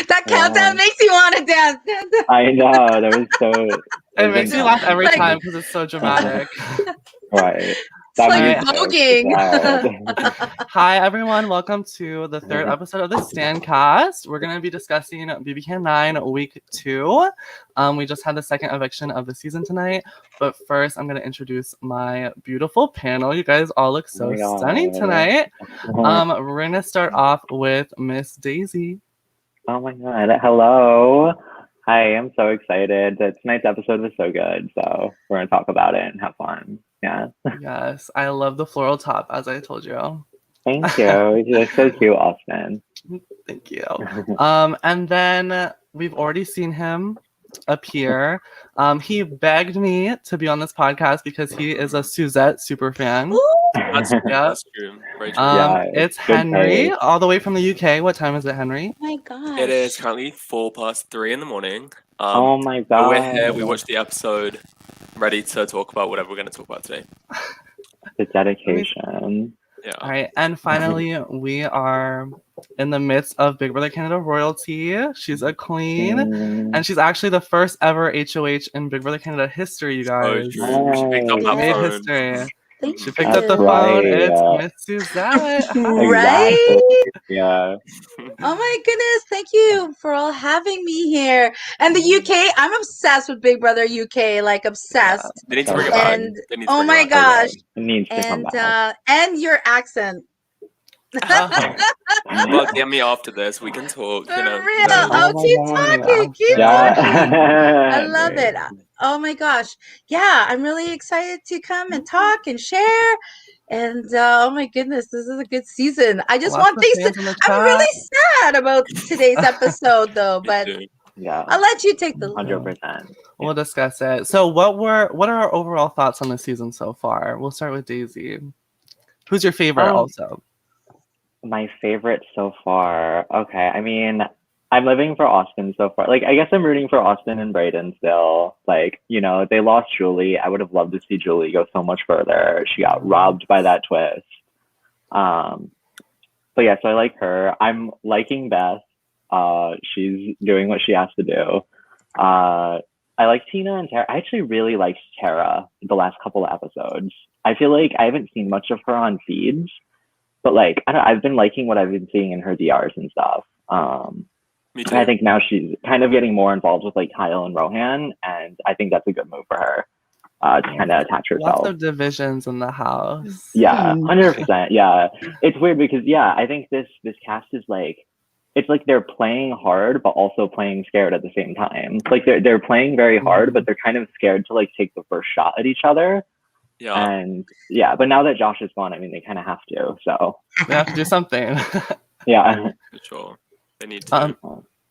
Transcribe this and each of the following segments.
That countdown makes you want to dance. I know. That was so... It makes me laugh every Like- time because it's so dramatic. Right. It's like Right. voguing. Hi, everyone. Welcome to the third episode of the Standcast. We're going to be discussing BBCAN1 Week 2. We just had the second eviction of the season tonight. But first, I'm going to introduce my beautiful panel. You guys all look so stunning tonight. We're going to start off with Miss Daisy. Oh my God. Hello. Hi, I'm so excited. Tonight's episode was so good. So we're going to talk about it and have fun. Yeah. Yes, I love the floral top, as I told you. Thank you. You look so cute, Austin. Thank you. And then we've already seen him appear. He begged me to be on this podcast because he is a Suzette super fan. That's true. Very true. It's Henry, all the way from the UK. What time is it, Henry? Oh my God. It is currently 3:04 in the morning. Oh my God. We're here. We watched the episode. Ready to talk about whatever we're going to talk about today. The dedication. Yeah. All right, and finally, we are in the midst of Big Brother Canada royalty. She's a queen, and she's actually the first ever HOH in Big Brother Canada history, you guys. She picked up that Made phone. history. Thank She picked up the phone. It's Miss Suzette. Right? Yeah. Oh my goodness. Thank you for all having me here. And the UK, I'm obsessed with Big Brother UK, like obsessed. They need to bring it back. And oh my gosh. It needs to come back. And your accent. Well, get me after this. We can talk. For You know. real. Oh, keep talking. Keep talking. I love it. Oh my gosh. Yeah, I'm really excited to come and talk and share. And oh my goodness, this is a good season. I just want things to. I'm really sad about today's episode, though. But yeah, I'll let you take the 100%. We'll discuss it. So, what are our overall thoughts on the season so far? We'll start with Daisy. Who's your favorite, also? My favorite so far. Okay, I mean, I'm living for Austin so far. Like, I guess I'm rooting for Austin and Brayden still. Like, you know, they lost Julie. I would have loved to see Julie go so much further. She got robbed by that twist. But yeah, so I like her. I'm liking Beth. She's doing what she has to do. I like Tina and Tara. I actually really liked Tara the last couple of episodes. I feel like I haven't seen much of her on feeds, but like, I've been liking what I've been seeing in her DRs and stuff. Me too. I think now she's kind of getting more involved with like Kyle and Rohan, and I think that's a good move for her to kind of attach herself. Lots of divisions in the house. Yeah, 100%. Yeah, it's weird because I think this cast is like, it's like they're playing hard but also playing scared at the same time. Like they're playing very hard, but they're kind of scared to like take the first shot at each other. Yeah. And but now that Josh is gone, I mean, they kind of have to. So they have to do something. Yeah. For sure. They need to.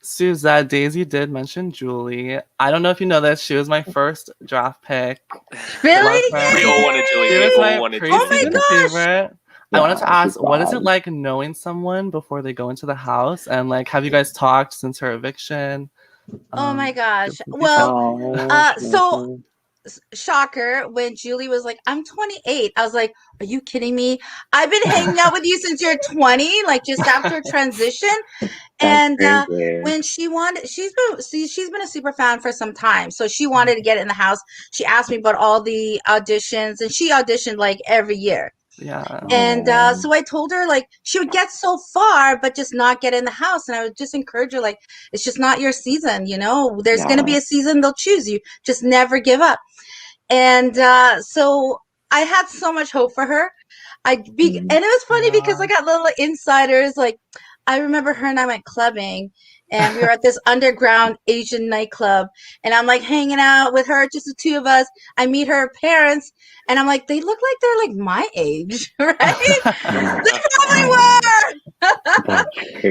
Suzette, Daisy did mention Julie. I don't know if you know this. She was my first draft pick. Really? We all wanted Julie. She was my preseason favorite. I wanted to ask, what is it like knowing someone before they go into the house? And like, have you guys talked since her eviction? Oh my gosh. Well, so shocker, when Julie was like, I'm 28, I was like, are you kidding me? I've been hanging out with you since you're 20, like just after transition. And when she wanted, she's been a super fan for some time, so she wanted to get in the house. She asked me about all the auditions, and she auditioned like every year. Yeah. And so I told her like she would get so far but just not get in the house, and I would just encourage her like, it's just not your season, you know, there's going to be a season they'll choose you, just never give up. And so I had so much hope for her. And it was funny because I got little insiders, like I remember her and I went clubbing, and we were at this underground Asian nightclub, and I'm like hanging out with her, just the two of us. I meet her parents, and I'm like, they look like they're like my age, right? They probably were.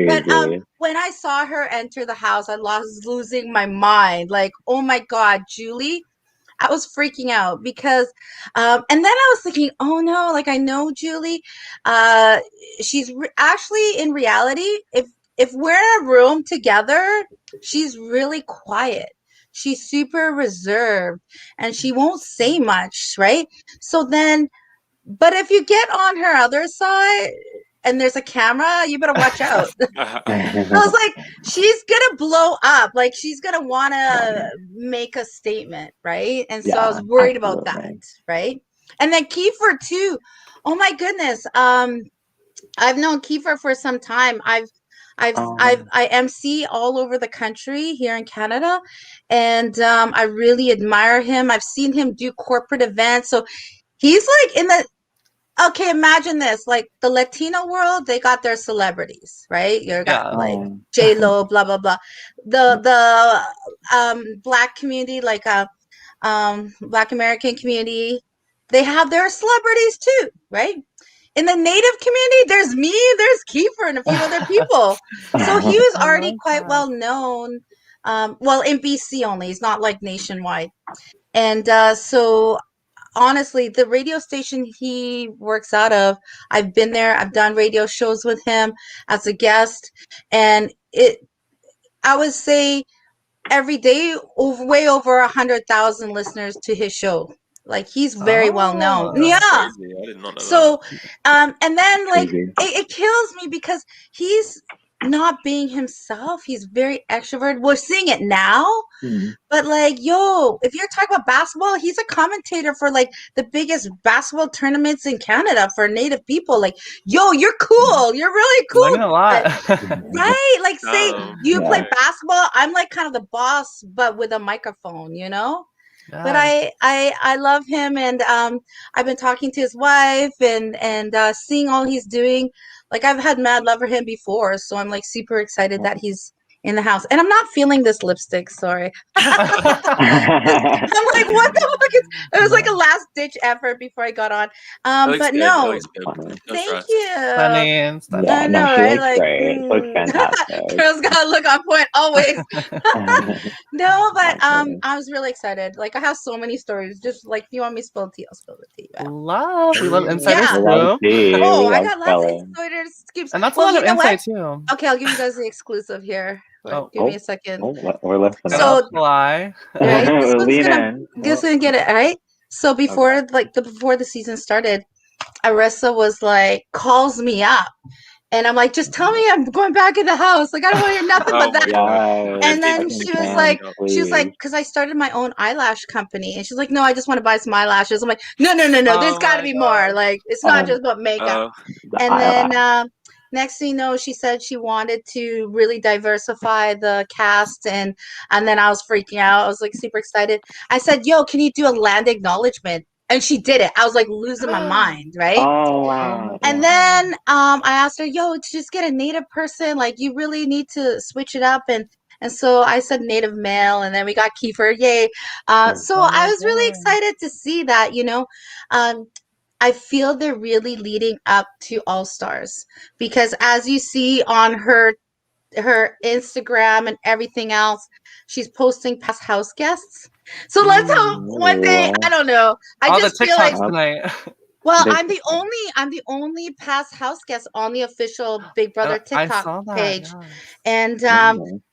But when I saw her enter the house, I was losing my mind. Like, oh my God, Julie. I was freaking out because, and then I was thinking, oh no, like I know Julie. She's actually in reality, if we're in a room together, she's really quiet. She's super reserved and she won't say much, right? So then, but if you get on her other side and there's a camera, you better watch out. I was like, she's gonna blow up. Like, she's gonna want to make a statement, right? And so I was worried about that, right? And then Kiefer too. Oh my goodness. I've known Kiefer for some time. I MC all over the country here in Canada, and I really admire him. I've seen him do corporate events. So he's like in the okay, imagine this, like the Latino world, they got their celebrities, right? You got like J-Lo, blah blah blah. The Black community, like Black American community, they have their celebrities too, right? In the Native community, there's me, there's Kiefer, and a few other people. So he was already quite well known. Well, in BC only, he's not like nationwide. And so honestly, the radio station he works out of, I've been there. I've done radio shows with him as a guest, and I would say every day, way over 100,000 listeners to his show. Like, he's very well known. Yeah. Crazy. I did not know so, and then like it kills me because he's not being himself. He's very extroverted. We're seeing it now. But like, yo, if you're talking about basketball, he's a commentator for like the biggest basketball tournaments in Canada for Native people. Like, yo, you're cool. You're really cool. Learning a lot. Right? Like, say you play basketball, I'm like kind of the boss, but with a microphone, you know? Yeah. But I love him, and I've been talking to his wife and seeing all he's doing. Like, I've had mad love for him before, so I'm like super excited that he's in the house. And I'm not feeling this lipstick, sorry. I'm like, what the fuck is it? Was like a last ditch effort before I got on. But no, thank you. I know, right? Like, great. Looks fantastic. Girls gotta look on point always. No, but I was really excited. Like, I have so many stories. Just like, if you want me to spill tea, I'll spill the tea. We love insider scoop. Oh, I got lots of insider scoops. And that's a lot of insight too. Okay, I'll give you guys the exclusive here. Give me a second. We're listening. So, right, this gonna get it, all right? So before the season started, Arissa was like, calls me up. And I'm like, just tell me I'm going back in the house. Like, I don't want to hear nothing but that. And then she was like, because I started my own eyelash company. And she's like, no, I just want to buy some eyelashes. I'm like, no. There's got to be more. Like, it's not just about makeup. And then next thing you know, she said she wanted to really diversify the cast. And then I was freaking out. I was like super excited. I said, yo, can you do a land acknowledgement? And she did it. I was like losing my mind, right? Oh, wow. And then I asked her, yo, just get a Native person. Like, you really need to switch it up. And so I said Native male, and then we got Kiefer. Yay. So I was really excited to see that, you know. I feel they're really leading up to All Stars, because as you see on her Instagram and everything else, she's posting past house guests. So let's hope one day, I don't know. I just feel like tonight. Well, I'm the only past house guest on the official Big Brother TikTok page. And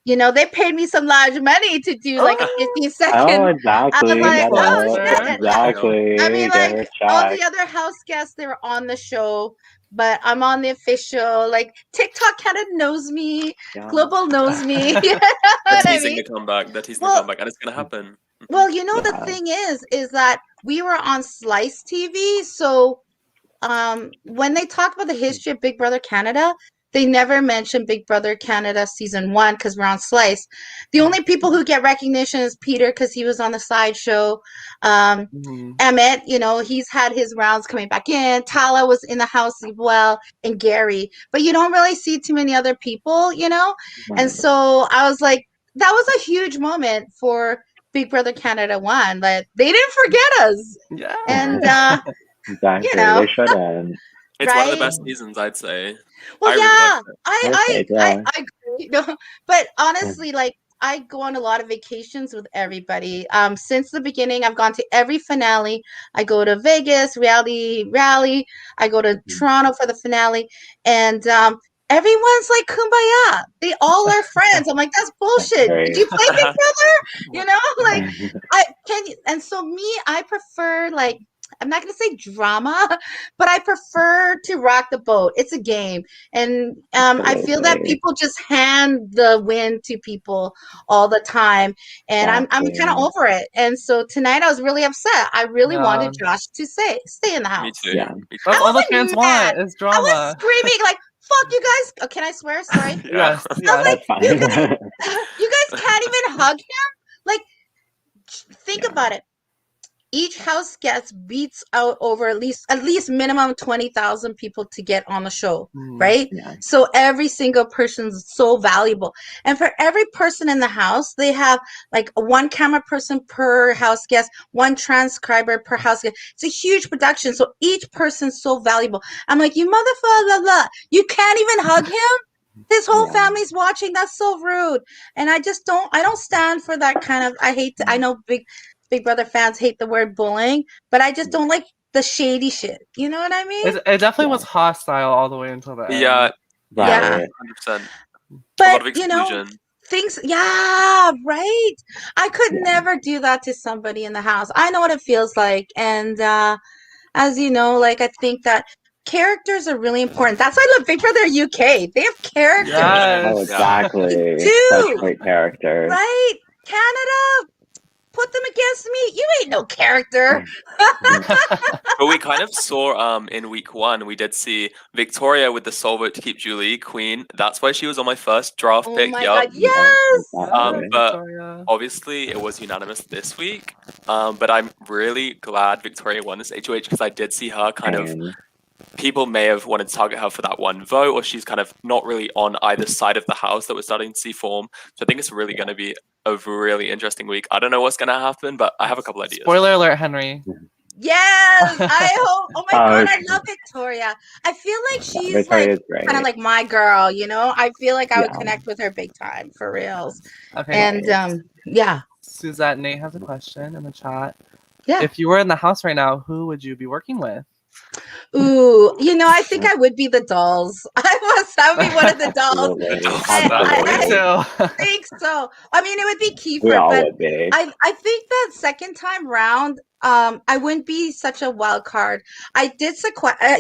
you know, they paid me some large money to do like a 15-second. Oh, exactly. I'm like, exactly. I mean, like, all the other house guests, they were on the show, but I'm on the official. Like, TikTok kind of knows me. Global knows me. You know what I mean? They're teasing the comeback, and it's gonna happen. Well, you know, the thing is that we were on Slice TV, so when they talk about the history of Big Brother Canada, they never mention Big Brother Canada season 1 because we're on Slice. The only people who get recognition is Peter because he was on the side show. Emmett, you know, he's had his rounds coming back in. Tala was in the house as well, and Gary. But you don't really see too many other people, you know? And so I was like, that was a huge moment for Big Brother Canada 1. Like, they didn't forget us. Yeah. And, exactly. You know. They shouldn't. It's one of the best seasons, I'd say. Well, I agree. No, but honestly, like, I go on a lot of vacations with everybody. Since the beginning, I've gone to every finale. I go to Vegas, Reality Rally. I go to Toronto for the finale. And everyone's like kumbaya. They all are friends. I'm like, that's bullshit. Did you play Big Brother? You know, like, and so me, I prefer, like, I'm not going to say drama, but I prefer to rock the boat. It's a game. And I feel that people just hand the win to people all the time. And I'm kind of over it. And so tonight I was really upset. I really wanted Josh to stay in the house. Me too. Yeah. That's all the fans want is drama. I was screaming like, fuck you guys. Oh, can I swear? Sorry. Yes. I was like, you guys can't even hug him? Like, think about it. Each house guest beats out over at least minimum 20,000 people to get on the show, right? Yeah. So every single person is so valuable. And for every person in the house, they have like one camera person per house guest, one transcriber per house guest. It's a huge production. So each person's so valuable. I'm like, you motherfucker, you can't even hug him? His whole family's watching. That's so rude. And I don't stand for that kind of, I know Big Brother fans hate the word bullying, but I just don't like the shady shit. You know what I mean? It definitely was hostile all the way until the end. Yeah. Right. 100%. But, a lot of exclusion. Things, right. I could never do that to somebody in the house. I know what it feels like. And as you know, like, I think that characters are really important. That's why I love Big Brother UK. They have characters. Yes. Oh, exactly. Dude. Such great characters. Right? Canada, put them against me. You ain't no character. But we kind of saw in week 1, we did see Victoria with the sole vote to keep Julie queen. That's why she was on my first draft pick. Oh my God, yes. But obviously it was unanimous this week. But I'm really glad Victoria won this HOH because I did see her kind of. People may have wanted to target her for that one vote, or she's kind of not really on either side of the house that we're starting to see form. So I think it's really going to be a really interesting week. I don't know what's going to happen, but I have a couple ideas. Spoiler alert, Henry. Yes, I hope. Oh my God, I love Victoria. I feel like she's like kind of like my girl, you know? I feel like I would connect with her big time, for reals. Okay. And Suzette, Nate has a question in the chat. Yeah. If you were in the house right now, who would you be working with? Ooh, I think I would be the dolls. I would be one of the dolls. I think so. I mean, it would be Kiefer, but I think that second time round, I wouldn't be such a wild card. I did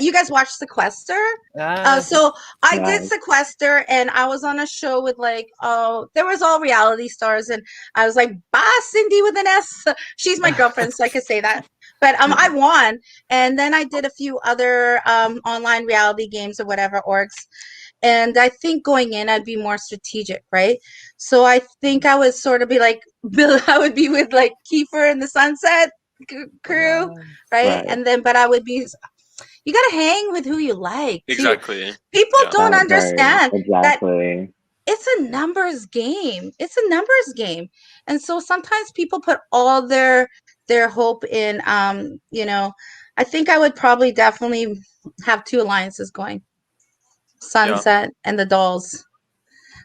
you guys watched Sequester? So I did Sequester, and I was on a show with there was all reality stars, and I was like, "Bye, Cindy with an S." She's my girlfriend, so I could say that. But I won, and then I did a few other online reality games or whatever orgs. And I think going in, I'd be more strategic, right? So I think I would sort of be like, I would be with like Kiefer and the Sunset crew, right? And then, but I would be, you got to hang with who you like. Exactly. Too. People don't understand that it's a numbers game. It's a numbers game. And so sometimes people put all their hope in, I think I would probably definitely have 2 alliances going. Sunset and the dolls.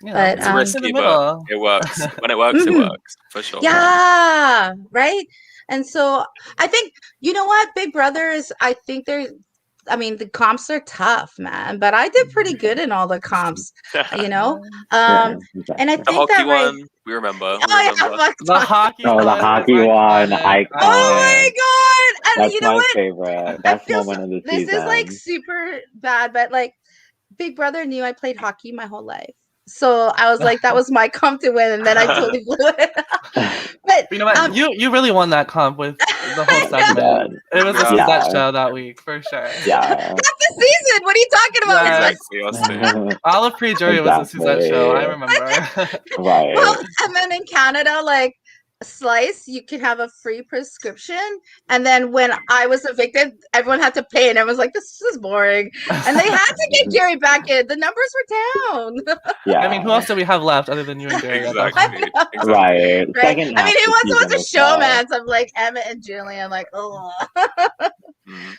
Yeah, but it's risky, but it works. When it works, it works for sure. Yeah, right. And so I think you know what, Big Brother is. I think the comps are tough, man. But I did pretty good in all the comps, And I think the hockey that one, we remember. The hockey one. The hockey one, iconic. Oh my God! And that's you know my what? favorite. Best moment of the season. This is like super bad, but like Big Brother knew I played hockey my whole life. So I was like, that was my comp to win, and then I totally blew it. But you know what? You really won that comp with the whole segment. It was a Suzette show that week, for sure. Yeah. Half the season. What are you talking about? Yes. All of pre-jury was a Suzette show. I remember. Right. Well, and then in Canada, like Slice, you could have a free prescription, and then when I was evicted, everyone had to pay, and everyone was like, "This is boring," and they had to get Gary back in. The numbers were down. Yeah. I mean, who else do we have left other than you and Gary? Exactly. Right. I mean, who wants to watch a showman? So I'm like Emmett and Julian, like, oh.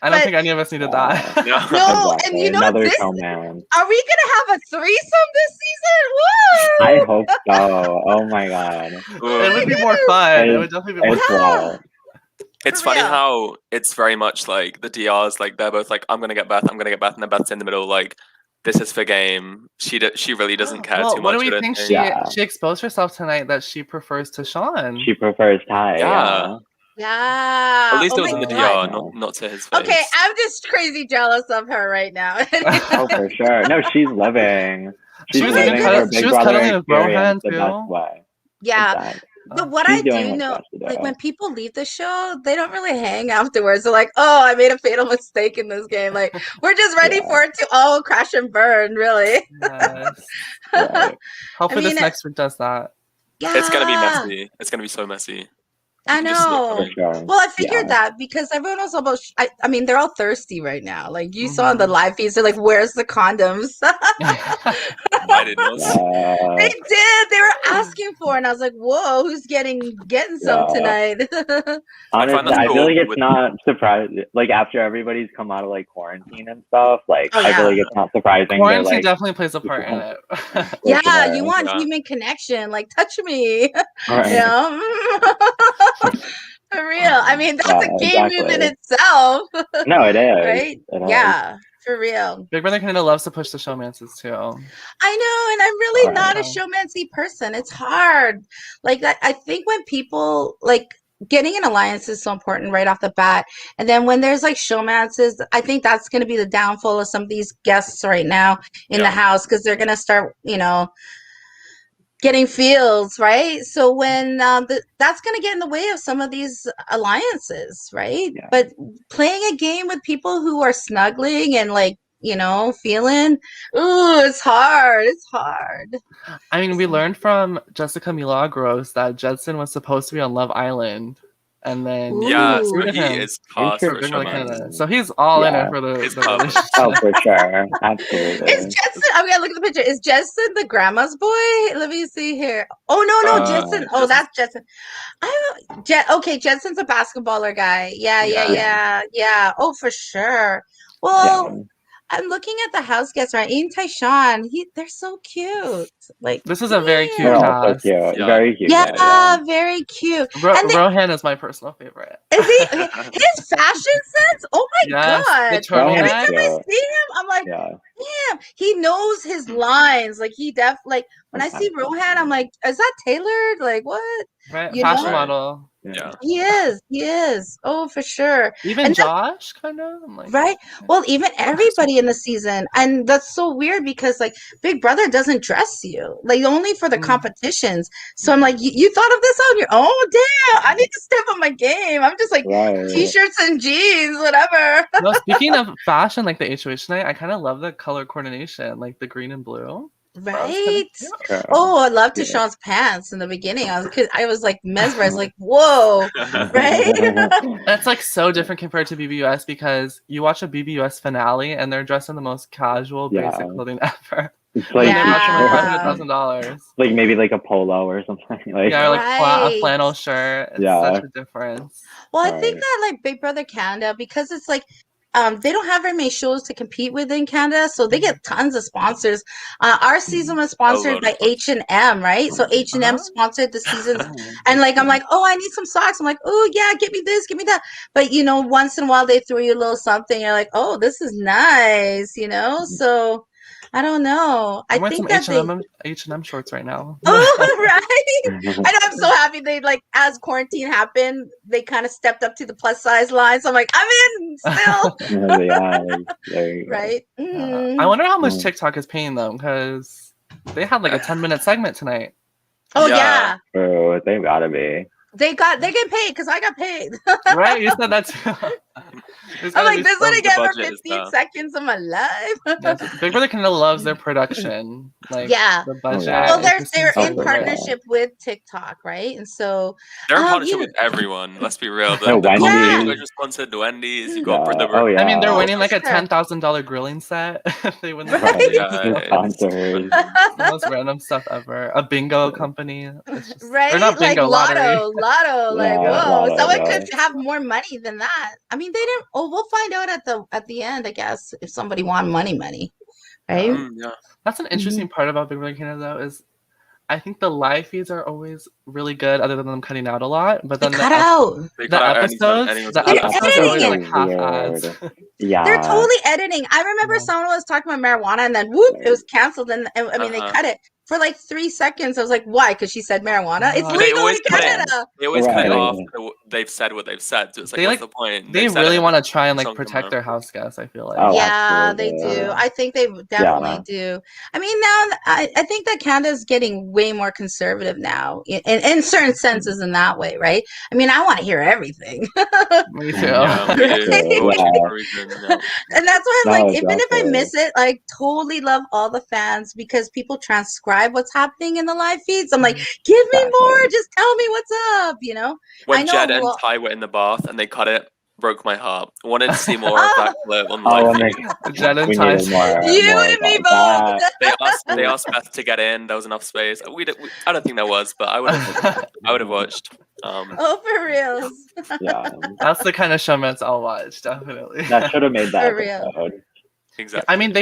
I don't think any of us needed that. No, and you know Another showman. Are we gonna have a threesome this season? Woo! I hope so. Oh my God. It would be more fun. It would definitely be more fun. It's funny how it's very much like the DRs, like they're both like, I'm gonna get Beth, and then Beth's in the middle, like, this is for game. She really doesn't care too much. What do we think? She exposed herself tonight that she prefers to Sean. She prefers Ty. Yeah. Yeah. At least Oh it was my in the God. DR, not to his face. Okay, I'm just crazy jealous of her right now. Oh, for sure. No, she's living. She She's was living her she Big was Brother cuddling with Rohan experience the best too. way. Yeah. Exactly. But what She's I doing do what she know, has to do. like when people leave the show, they don't really hang afterwards. They're like, oh, I made a fatal mistake in this game. Like, we're just ready Yeah. for it to all crash and burn, really. Yes. Right. Hopefully I mean, this next week does that. It's gonna be yeah, messy. It's gonna be so messy. I You can just see it know. For coming. sure. Well, I figured Yeah. that because everyone was about, I mean, they're all thirsty right now. Like, you saw in the Mhm. live feeds, they're like, where's the condoms? I didn't know. They did. They were asking for it, and I was like, "Whoa, who's getting some Yeah. tonight?" I find Honestly, that I so feel like awkward it's with not surprising. Like after everybody's come out of like quarantine and stuff, like Oh I feel yeah, like it's not surprising. They're Quarantine like, definitely plays a part in it. for yeah. You sure. want yeah. human connection, like touch me, you Right. know. For real. I mean, that's Yeah, a game move in exactly. itself, No, it is. right? It is. Yeah, for real. Big Brother Canada loves to push the showmances too. I know, and I'm really Right. not a showmancy person. It's hard. Like I think when people like getting an alliance is so important right off the bat, and then when there's like showmances, I think that's going to be the downfall of some of these guests right now in the Yeah. house because they're going to start, getting feels, right? So when that's going to get in the way of some of these alliances, right? Yeah. But playing a game with people who are snuggling and like feeling, ooh, it's hard. It's hard. I mean, we learned from Jessica Milagros that Judson was supposed to be on Love Island, and then Yeah, Ooh. so recruited he him is cast for for Big Brother showman. Canada. So he's all in Yeah. it for the It's perfect. relationship. Oh, for sure. Absolutely. Is Jensen? I'm gonna look at the picture. Is Jensen the grandma's boy? Let me see here. Oh no, Jensen. Oh, that's Jensen. Okay, Jensen's a basketballer guy. Yeah. Oh, for sure. Well, Yeah. I'm looking at the house guests right. Ian Tyshawn. They're so cute. Like This is a very cute They're damn. all so cast. cute. Yeah. Very cute. Yeah, very cute. And Rohan is my personal favorite. is he his fashion sense? Oh my Yes, the God. Every turtleneck. time I see him, I'm like, Yeah. damn, he knows his lines. Like like when I see Rohan, I'm like, is that tailored? Like what? Right, You fashion know? model. Yeah. He is. Oh, for sure. Even And Josh, kind of. I'm like, right. Well, even everybody in the season. And that's so weird because like Big Brother doesn't dress you. Like only for the competitions. So I'm like, you thought of this on your own? Damn, I need to step up my game. I'm just like Right. t-shirts and jeans, whatever. No, speaking of fashion, like the HOH night, I kind of love the color coordination, like the green and blue. Right. True. Oh, I love Yeah. Tyshawn's pants in the beginning. I was like mesmerized, like, whoa, right? That's like so different compared to BBUS because you watch a BBUS finale and they're dressed in the most casual, basic clothing ever. It's Like, like, they're dressed in like Yeah. $500,000. like maybe like a polo or something. Like, Yeah, or like a Right. flannel shirt. It's Yeah. such a difference. Well, I think Right. that like Big Brother Canada, because it's like they don't have very many shows to compete with in Canada, so they get tons of sponsors. Our season was sponsored by H&M, right? So H&M sponsored the seasons, and like I'm like, oh, I need some socks. I'm like, oh yeah, get me this, get me that. But once in a while they throw you a little something. You're like, oh, this is nice, So I don't know. I I'm wearing think some that H&M shorts right now. Oh, right. I know. I'm so happy they like as quarantine happened, they kind of stepped up to the plus size line. So I'm like, I'm in still. Yeah, there you go. Right. I wonder how much TikTok is paying them because they had like a 10-minute segment tonight. Oh yeah. Oh, they've got to be. They get paid because I got paid. Right? You said that too. I'm like, this is what I get for budget is 15 seconds of my life. Yes, Big Brother Canada loves their production. Like Yeah. the budget. Well, they're it's in so partnership with TikTok, right? And so they're in partnership with everyone. Let's be real. The Wendy's. you guys are sponsored Wendy's. You got the Oh yeah. I mean, they're Oh, winning for like a sure. $10,000 grilling set if they win the Right. competition. Sponsors. The most random stuff ever. A bingo company. It's just, Right? Or not bingo, like lottery. lotto. Like, Yeah, whoa, lotto, someone yeah. could have more money than that. I mean, they didn't. Oh, we'll find out at the end, I guess, if somebody won money, right? Yeah. That's an interesting part about Big Brother Canada, though, is I think the live feeds are always really good, other than them cutting out a lot. But then They cut out. the episodes are always like half-ads. Yeah. They're totally editing. I remember someone was talking about marijuana, and then whoop, it was canceled, and I mean they cut it. for like 3 seconds. I was like, why? Because she said marijuana. It's legal in Canada. They always cut it off. They've said what they've said. So it's like, what's the point? They really want to try and like protect their house guests, I feel like. Yeah, they do. I think they definitely do. I mean, now I think that Canada is getting way more conservative now in certain senses in that way, right? I mean, I want to hear everything. Me too. And that's why I'm like, even if I miss it, like totally love all the fans because people transcribe what's happening in the live feeds. I'm like, give me more, just tell me what's up, you know? When Jed and Ty were in the bath and they cut it, broke my heart. Wanted to see more of that clip on live feed. Jed and Ty. You and me both. They asked Beth to get in. There was enough space. I don't think there was, but I would have watched. Oh, for real. Yeah, that's the kind of show I'll watch, definitely. That should have made that episode. Exactly. I mean,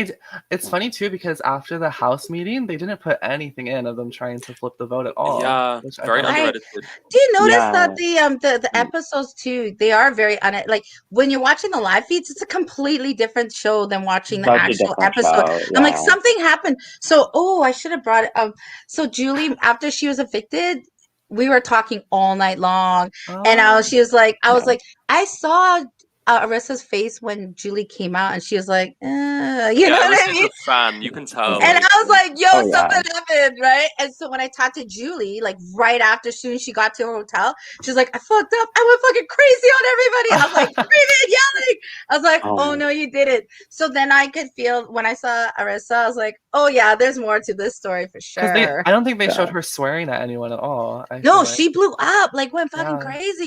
it's funny too because after the House meeting, they didn't put anything in of them trying to flip the vote at all. Yeah, very underrated. Do you notice that the episodes too? They are very like when you're watching the live feeds, it's a completely different show than watching the actual episode. I'm like, something happened. So, I should have brought it. So Julie, after she was evicted, we were talking all night long, and I was like, I saw Arissa's face when Julie came out, and she was like, you know what I mean? A fan, you can tell. And I was like, yo, something happened, right? And so when I talked to Julie, like right after soon as she got to her hotel, she's like, I fucked up. I went fucking crazy on everybody. I was like, screaming, yelling. I was like, oh no, you didn't. So then I could feel when I saw Arissa, I was like, oh yeah, there's more to this story for sure. I don't think they showed her swearing at anyone at all. No, she blew up, like went fucking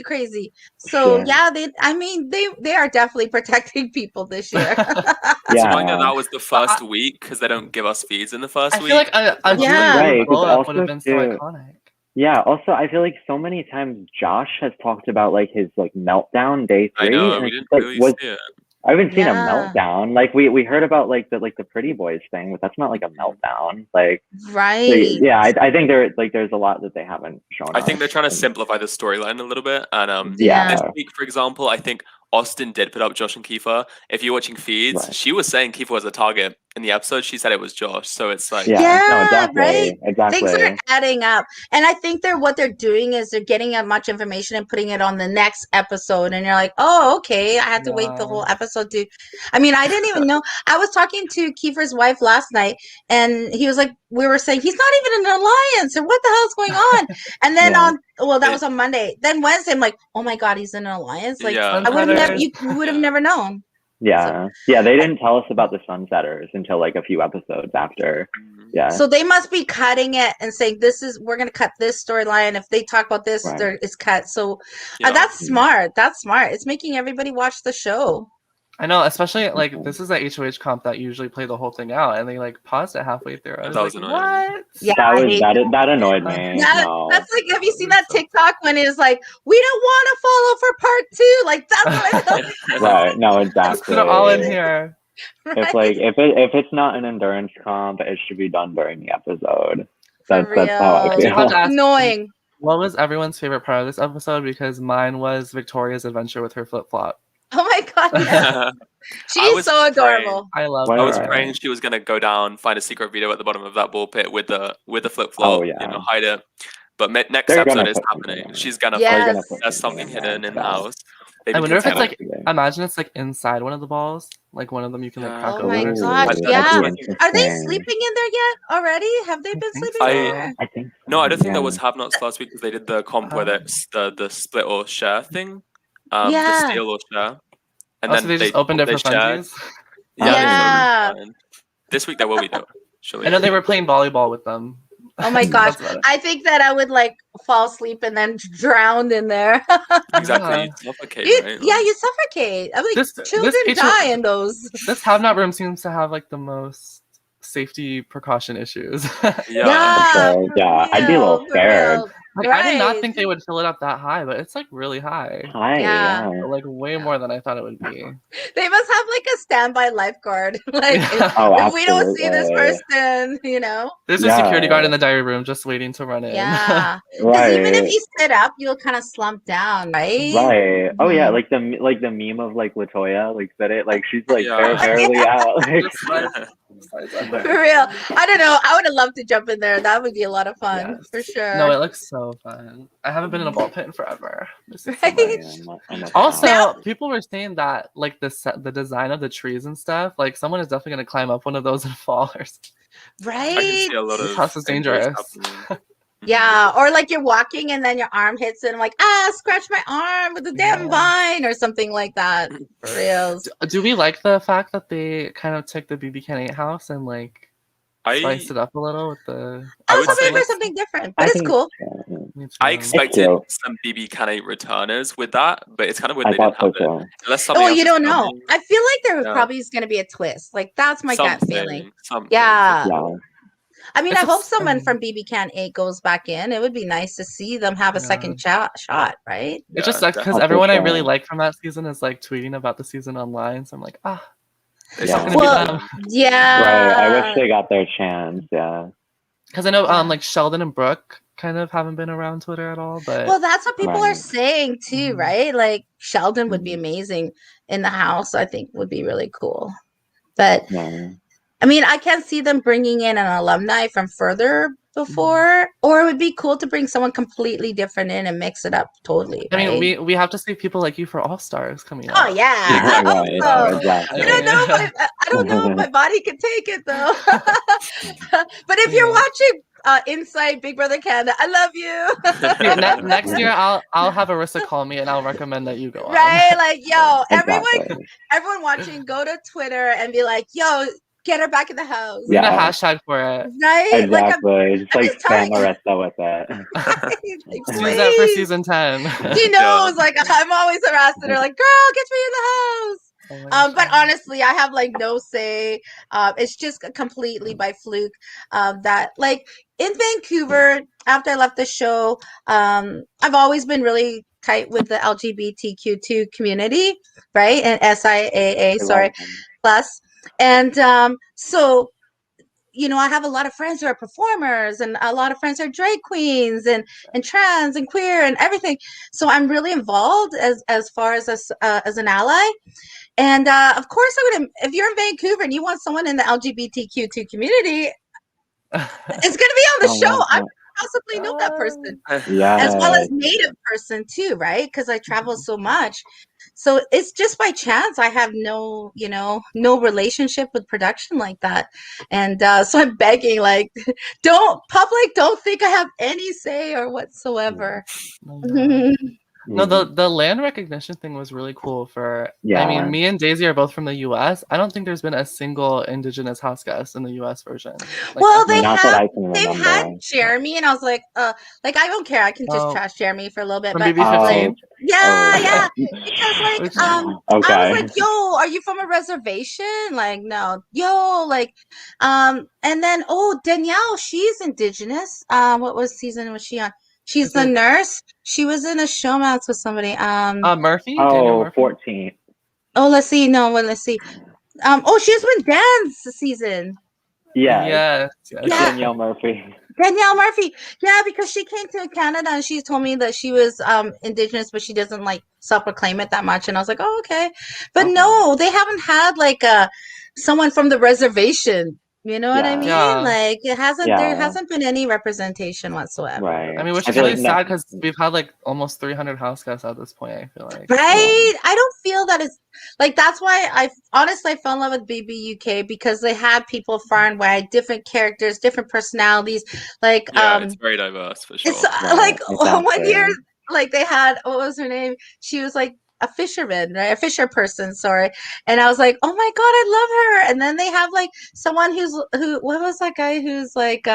crazy. So they are definitely protecting people this year. So I know that was the first week because they don't give us feeds in the first week. I feel like a Julie blow-up would have been so iconic. Yeah, also I feel like so many times Josh has talked about like his like meltdown day 3. I know, we didn't really see it. I haven't seen a meltdown. Like we heard about like the Pretty Boys thing, but that's not like a meltdown. Like right. So, I think there's a lot that they haven't shown. I think they're trying to simplify the storyline a little bit. And this week, for example, I think Austin did put up Josh and Kiefer. If you're watching feeds, she was saying Kiefer was a target. In the episode, she said it was Josh. So it's like right. Exactly. Things are adding up, and I think what they're doing is they're getting much information and putting it on the next episode. And you're like, oh, okay. I had to wait the whole episode to. I mean, I didn't even know. I was talking to Kiefer's wife last night, and he was like, we were saying he's not even in an alliance, or what the hell's going on? And then that was on Monday. Then Wednesday, I'm like, oh my god, he's in an alliance. Like I would have never. You would have never known. Yeah. They didn't tell us about the Sunsetters until like a few episodes after. Yeah. So they must be cutting it and saying we're going to cut this storyline. If they talk about this, it's cut. So that's smart. That's smart. It's making everybody watch the show. I know, especially like this is the HOH comp that usually play the whole thing out, and they like paused it halfway through. I was like, what? Yeah, that annoyed me. That's like, have you seen that TikTok when it was like, we don't want to follow for part 2? Like that's what right. No, exactly. Just put it all in here. Right? It's like if it's not an endurance comp, it should be done during the episode. That's how I feel. Annoying. What was everyone's favorite part of this episode? Because mine was Victoria's adventure with her flip flop. Oh my god, yeah. She's so adorable. I love her. I was praying she was gonna go down, find a secret video at the bottom of that ball pit with the flip flop, hide it. But next episode is happening. She's gonna there's something hidden in the house. I wonder if it's like, imagine it's like inside one of the balls, like one of them you can like crack open. Oh my god, yeah. Are they sleeping in there yet already? Have they been sleeping in there? I think no, I don't think there was have-nots last week because they did the comp where it's the split or share thing. The steal or share. And then so they just opened it for funsies? Yeah. This week there will be though. I know they were playing volleyball with them. Oh my gosh. I think that I would like fall asleep and then drown in there. Exactly. You suffocate, right? Yeah, you suffocate. I mean, children die in those. This have-not room seems to have like the most safety precaution issues. Yeah. I'd be a little scared. Like, I did not think they would fill it up that high, but it's like really high. Yeah. Like way more than I thought it would be. They must have like a standby lifeguard. Like if we don't see this person, you know. There's a security guard in the diary room just waiting to run in. Yeah. Because even if you sit up, you'll kind of slump down, right? Right. Oh yeah, like the meme of like Latoya, like said it, like she's like barely out. For real. I don't know. I would have loved to jump in there. That would be a lot of fun, for sure. No, it looks so fun. I haven't been in a ball pit in forever. Right? Also, people were saying that like the design of the trees and stuff, like someone is definitely gonna climb up one of those and fall. I can Right? see a lot This of house is dangerous. happening. Yeah, or like you're walking and then your arm hits it and like, scratch my arm with a damn vine or something like that. For real. Do we like the fact that they kind of took the BBCAN1 house and like spiced it up a little with the... I was hoping for something different, but it's cool. I expected some BBCAN1 returners with that, but it's kind of weird they didn't have it. Unless something else you is don't know. coming. I feel like there probably is going to be a twist. Like, that's my gut feeling. Something. Yeah. I mean, I hope someone from BBCAN1 goes back in. It would be nice to see them have a second shot, right? It just sucks because everyone I really like from that season is like tweeting about the season online. So I'm like, it's not gonna be them. Yeah. Right. I wish they got their chance. Yeah. Because I know like Sheldon and Brooke kind of haven't been around Twitter at all. But that's what people are saying too, right? Like Sheldon would be amazing in the house. I think would be really cool. But I mean, I can't see them bringing in an alumni from further before, or it would be cool to bring someone completely different in and mix it up totally. I mean, we have to see people like you for All Stars coming up. Oh yeah, Exactly. I don't know if my body can take it though. But if you're watching Inside Big Brother Canada, I love you. Next year, I'll have Arissa call me and I'll recommend that you go on. Right, like yo, everyone watching, go to Twitter and be like, yo. Get her back in the house. We need a hashtag for it. Right? Exactly. Just like spam Arista with it. Suzette for season 10. She knows, like, I'm always harassing her, like, girl, get me in the house. But honestly, I have like no say. It's just completely by fluke that like in Vancouver, after I left the show, I've always been really tight with the LGBTQ2 community, right? And SIAA, plus. And so, you know, I have a lot of friends who are performers and a lot of friends who are drag queens and trans and queer and everything. So I'm really involved as far as an ally. And of course, I would. If you're in Vancouver and you want someone in the LGBTQ2 community, it's going to be on the show. I possibly know that person, as well as native person too, right? Because I travel so much. So it's just by chance. I have no relationship with production like that. And so I'm begging, like, don't think I have any say or whatsoever. No, the land recognition thing was really cool for, I mean, me and Daisy are both from the US. I don't think there's been a single Indigenous Houseguest in the US version. Like, well, they've had Jeremy, and I was like, I don't care. I can just trash Jeremy for a little bit. From BB15? Yeah. Because like, I was like, yo, are you from a reservation? Like, no. Yo, like, and then, Danielle, she's Indigenous. What season was she on? She's the nurse. She was in a showmance with somebody. Murphy? Murphy? 14. Oh, let's see. No, let's see. She was with Dan's season. Yes. Danielle Murphy. Danielle Murphy. Yeah, because she came to Canada and she told me that she was Indigenous, but she doesn't like self-proclaim it that much. And I was like, oh, okay. But no, they haven't had like someone from the reservation. You know what I mean? Yeah. Like there hasn't been any representation whatsoever. Right. I mean, which is really sad because we've had like almost 300 houseguests at this point, I feel like. Right? I don't feel that it's like, that's why I fell in love with BBUK, because they had people far and wide, different characters, different personalities. Like it's very diverse for sure. It's like exactly. 1 year, like they had, what was her name? She was like a fisherman, right? A fisher person, sorry. And I was like, oh my God, I love her. And then they have like someone what was that guy who's like,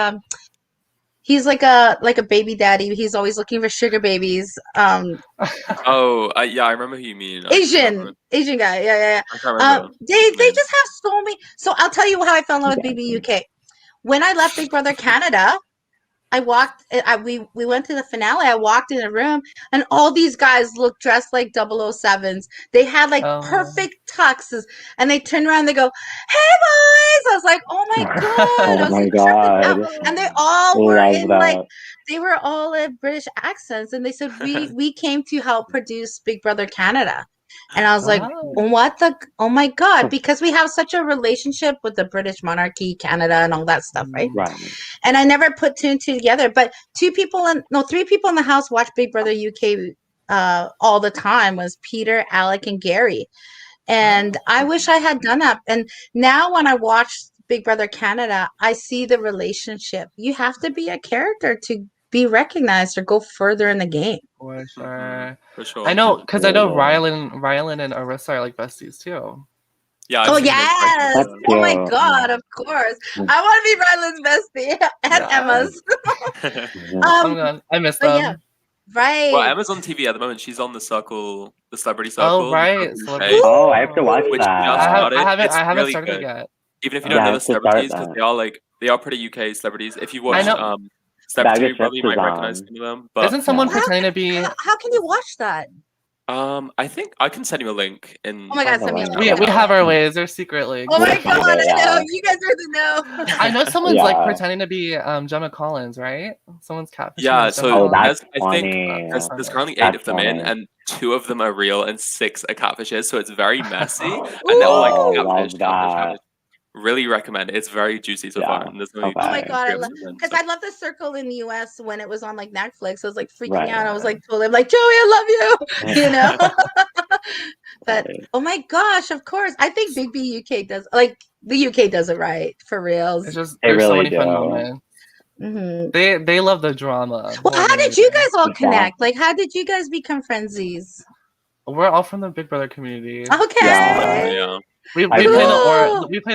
he's like a baby daddy. He's always looking for sugar babies. I remember who you mean. Asian guy. Yeah. I can't remember. They just have so many. So I'll tell you how I fell in love with BBUK. When I left Big Brother Canada, I walked. We went to the finale. I walked in a room, and all these guys looked dressed like 007s. They had like perfect tuxes, and they turned around. And they go, "Hey boys!" I was like, "Oh my God!" Oh my God! And they all were in like, they were all in British accents, and they said, "We came to help produce Big Brother Canada." And I was like, oh my God, because we have such a relationship with the British monarchy, Canada, and all that stuff, right? Right. And I never put two and two together. But three people in the house watch Big Brother UK all the time. Was Peter, Alec, and Gary. And I wish I had done that. And now when I watch Big Brother Canada, I see the relationship. You have to be a character to be recognized or go further in the game. For sure. For sure. I know, because I know Rylan and Arissa are like besties too. Yeah. Oh yes! Oh my God! Of course, I want to be Rylan's bestie and Emma's. I miss them. Yeah, right. Well, Emma's on TV at the moment. She's on the Circle, the Celebrity Circle. Oh right. Oh, I have to watch that. I haven't started yet. Even if you don't know the celebrities, because they are pretty UK celebrities. If you watch Celebrity, you probably might recognize some of them. But isn't someone pretending to be? How can you watch that? I think I can send you a link. Oh my God, send me a link. We have our ways. They're secret links. Oh my God, I know. You guys really know. I know someone's like pretending to be Gemma Collins, right? Someone's catfishing. Yeah, so I think there's currently 8 of them funny. in, and 2 of them are real, and 6 are catfishes. So it's very messy, and they're all like catfish. Really recommend it. It's very juicy so far. And oh my God, because I love the Circle in the US when it was on like Netflix. I was like freaking out. I was like totally like, Joey, I love you. You know. But oh my gosh, of course. I think Big B UK does the UK does it right for real. It's just there's so many fun moments. Mm-hmm. They love the drama. Well, how did you guys all connect? Like, how did you guys become friendsies? We're all from the Big Brother community. Okay. Yeah. We play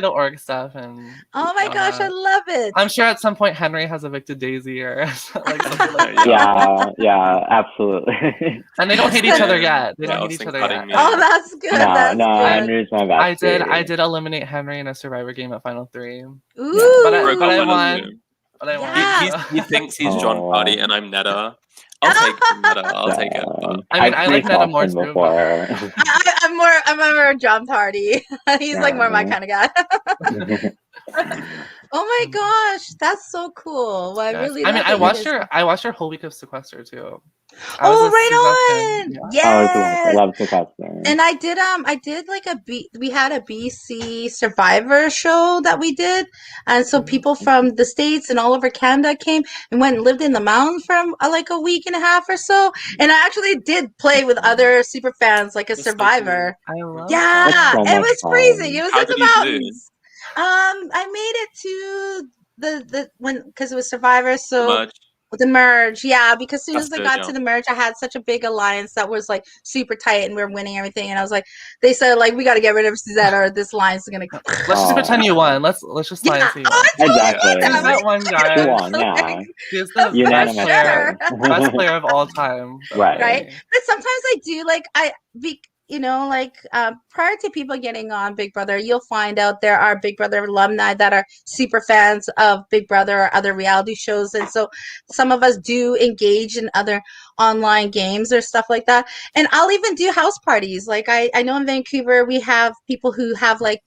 the org stuff and oh my gosh, I love it. I'm sure at some point Henry has evicted Daisy or like something like that. Yeah, absolutely. And they don't hate each other yet. They don't hate each other yet. Oh, that's good. No, Henry's my best. I did eliminate Henry in a Survivor game at Final 3. Ooh. But I won. But I won. He thinks he's John Party and I'm Netta. I'll take it. I mean, I like Netta more too. I'm more John Party. He's like more my kind of guy. Oh my gosh, that's so cool. Well, I watched her whole week of Sequester too. Right on. Yeah. I love Sequester. And I did like we had a BC Survivor show that we did. And so people from the States and all over Canada came and went and lived in the mountains for like a week and a half or so. And I actually did play with other super fans like a Survivor. I love it was crazy. It was in the mountains. I made it to because it was Survivor, so the merge, because as soon as I got to the merge, I had such a big alliance that was like super tight, and we were winning everything. And I was like, they said like we got to get rid of Suzette, or this alliance is gonna. Let's just pretend you won. Let's just lie and see. Exactly. That one guy. You won, yeah. He's the best player of all time. Right. But sometimes I do prior to people getting on Big Brother, you'll find out there are Big Brother alumni that are super fans of Big Brother or other reality shows. And so some of us do engage in other online games or stuff like that. And I'll even do house parties. Like I know in Vancouver, we have people who have like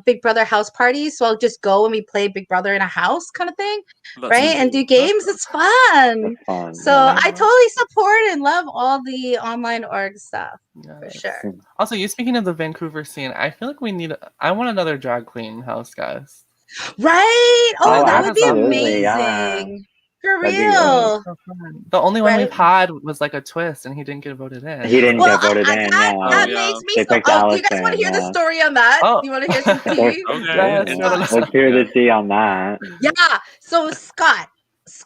Big Brother house parties. So I'll just go and we play Big Brother in a house kind of thing. Right. And do games. It's fun. So I totally support and love all the online org stuff. For sure. Also, you speaking of the Vancouver scene, I feel like I want another drag queen Houseguest. Right. Oh, that would be amazing. Yeah. For real. So the only one we've had was like a twist, and he didn't get voted in. He didn't get voted in. That makes me so. Oh, you guys want to hear the story on that? Oh. You want to hear some tea? Let's hear the tea on that. Yeah. So Scott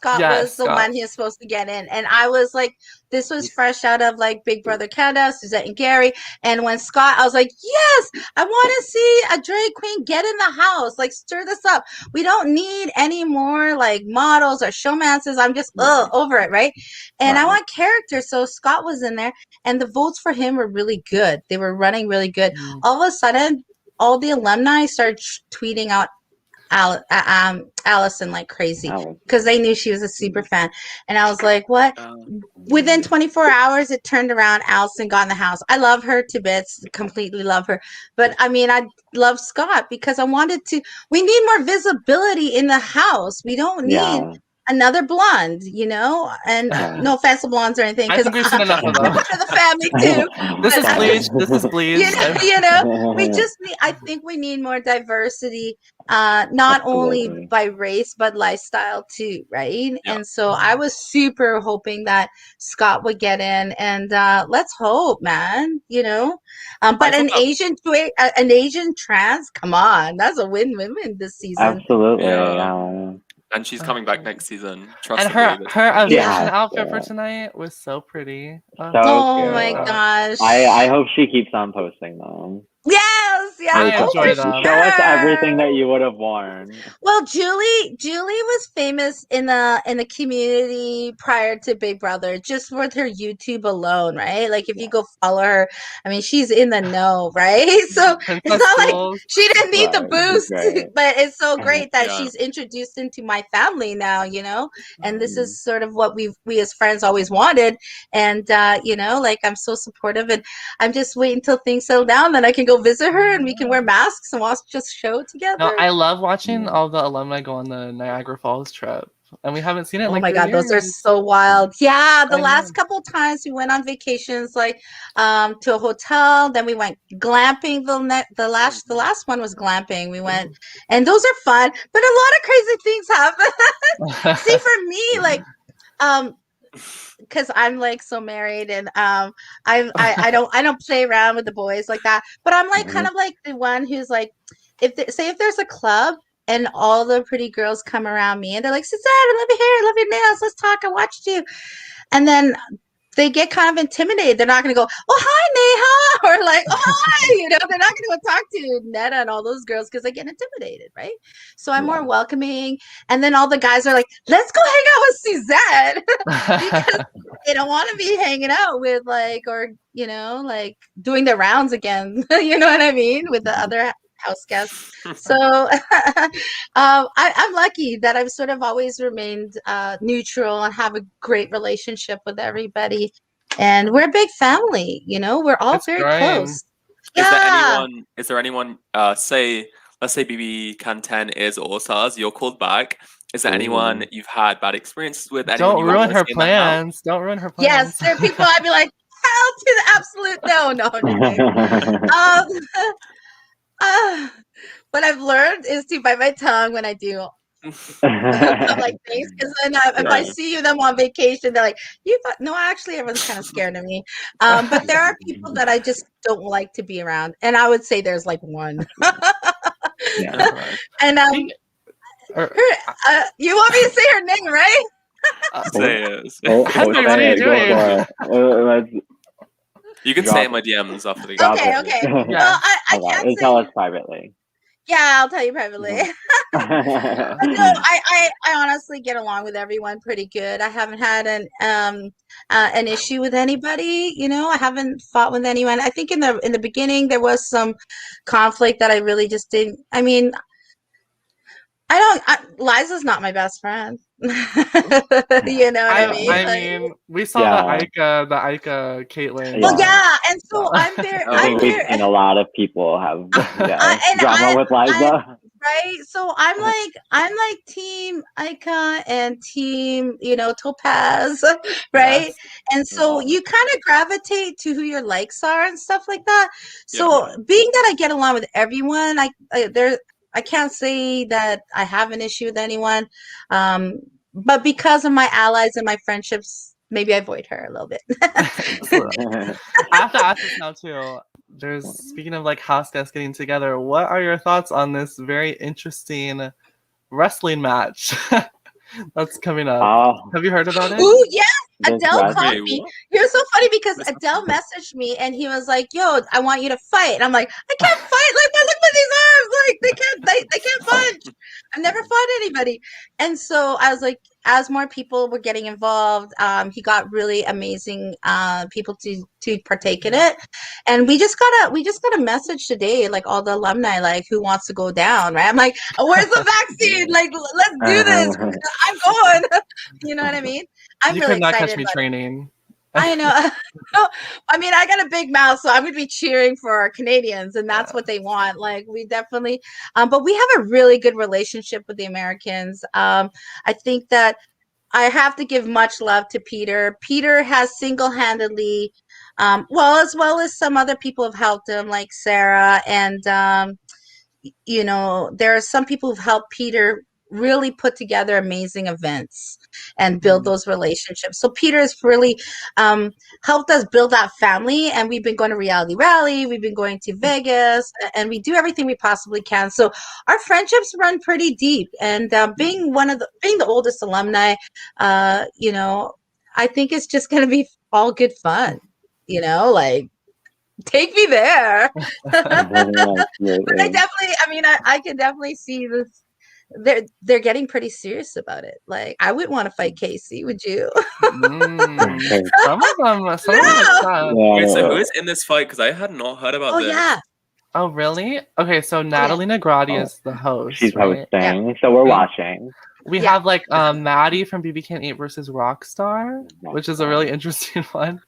was the one he was supposed to get in, and I was like, this was fresh out of like Big Brother Canada, Suzette and Gary. And when Scott, I was like, yes, I want to see a drag queen get in the house, like stir this up. We don't need any more like models or showmances. I'm just over it, right? And I want characters. So Scott was in there, and the votes for him were really good. They were running really good. All of a sudden, all the alumni started tweeting out Allison like crazy because they knew she was a super fan. And I was like, what? Within 24 hours it turned around. Allison got in the house. I love her to bits, completely love her, but I mean, I love Scott because we need more visibility in the house. We don't need another blonde, you know, and no offense to blondes or anything, I because think we've seen enough of them. for the family too. This is bleach. This is bleach. You know, we just need. I think we need more diversity, not only by race but lifestyle too, right? Yeah. And so I was super hoping that Scott would get in, and let's hope, man. You know, but an Asian trans, come on, that's a win-win this season. Absolutely. Yeah. And she's coming back next season. Trust And me. her eviction Yeah. outfit for tonight was so pretty. Oh my gosh. I hope she keeps on posting them. Yes, yeah. I enjoy them. Show us everything that you would have worn. Well, Julie was famous in the community prior to Big Brother, just with her YouTube alone, right? Like if you go follow her, I mean, she's in the know, right? So it's not like she didn't need the boost, but it's so great that she's introduced into my family now, you know. And this is sort of what we as friends always wanted, and you know, like I'm so supportive, and I'm just waiting till things settle down, then I can go visit her and we can wear masks and watch just show together. No, I love watching all the alumni go on the Niagara Falls trip, and we haven't seen it. Oh like my 3 God, years. those are so wild. Yeah, the last couple times we went on vacations, like to a hotel. Then we went glamping. The last one was glamping. We went, and those are fun, but a lot of crazy things happen. See, for me, like because I'm like so married, and I don't play around with the boys like that, but I'm like kind of like the one who's like, if there's a club and all the pretty girls come around me and they're like, Suzette, I love your hair, I love your nails, let's talk, I watched you, and then they get kind of intimidated. They're not going to go, oh, hi, Neha, or like, oh, hi, you know, they're not going to go talk to Netta and all those girls because they get intimidated, right? So I'm more welcoming. And then all the guys are like, let's go hang out with Suzette because they don't want to be hanging out with like, or, you know, like doing their rounds again, you know what I mean, with the other house guests. So I'm lucky that I've sort of always remained neutral and have a great relationship with everybody. And we're a big family, you know, we're all very close. Is there anyone, let's say BBCAN1 is All Stars, you're called back. Is there anyone you've had bad experiences with? Don't ruin her plans. Don't ruin her plans. Yes, there are people I'd be like, hell to the absolute no. What I've learned is to bite my tongue when I do public things, because then if I see them on vacation, they're like, no, actually everyone's kind of scared of me, but there are people that I just don't like to be around, and I would say there's like one. And you want me to say her name, right? Say it. What are you doing? You can say it in my DMs after the game. Okay. Well, I can't say. Tell us privately. Yeah, I'll tell you privately. No, I honestly get along with everyone pretty good. I haven't had an issue with anybody. You know, I haven't fought with anyone. I think in the beginning there was some conflict that I really just didn't. I mean, Liza's not my best friend. You know what I mean? I mean, we saw the Ika Caitlyn. Well, yeah, and so I'm there. I think we've seen a lot of people have drama with Liza. Right, so I'm like team Ika and team, you know, Topaz, right? Yes. And so you kind of gravitate to who your likes are and stuff like that. So being that I get along with everyone, I can't say that I have an issue with anyone, but because of my allies and my friendships, maybe I avoid her a little bit. I have to ask this now too. Speaking of like house guests getting together, what are your thoughts on this very interesting wrestling match that's coming up? Have you heard about it? Ooh, yeah. Adele called me. It was so funny because Adele messaged me and he was like, yo, I want you to fight. And I'm like, I can't fight. Like, look at these arms. Like, they can't punch. I've never fought anybody. And so I was like, as more people were getting involved, he got really amazing people to partake in it. And we just got a message today, like all the alumni, like who wants to go down, right? I'm like, where's the vaccine? Like, let's do this. I'm going. You know what I mean? I'm really excited. Catch me training. I know. I mean, I got a big mouth, so I'm going to be cheering for our Canadians, and that's what they want. Like, we definitely, but we have a really good relationship with the Americans. I think that I have to give much love to Peter. Peter has single-handedly, as well as some other people have helped him, like Sarah, and there are some people who've helped Peter really put together amazing events and build those relationships. So Peter has really helped us build that family, and we've been going to Reality Rally, we've been going to Vegas, and we do everything we possibly can. So our friendships run pretty deep, and being the oldest alumni, I think it's just going to be all good fun, like take me there. But I can definitely see this. They're getting pretty serious about it. Like, I wouldn't want to fight Casey, would you? Some of them. Wait, so who is in this fight? Because I had not heard about this. Yeah. Oh, really? Okay, so Natalie Negrati is the host. She's right? hosting, so we're watching. We have Maddie from BBCAN1 versus Rockstar, which is a really interesting one.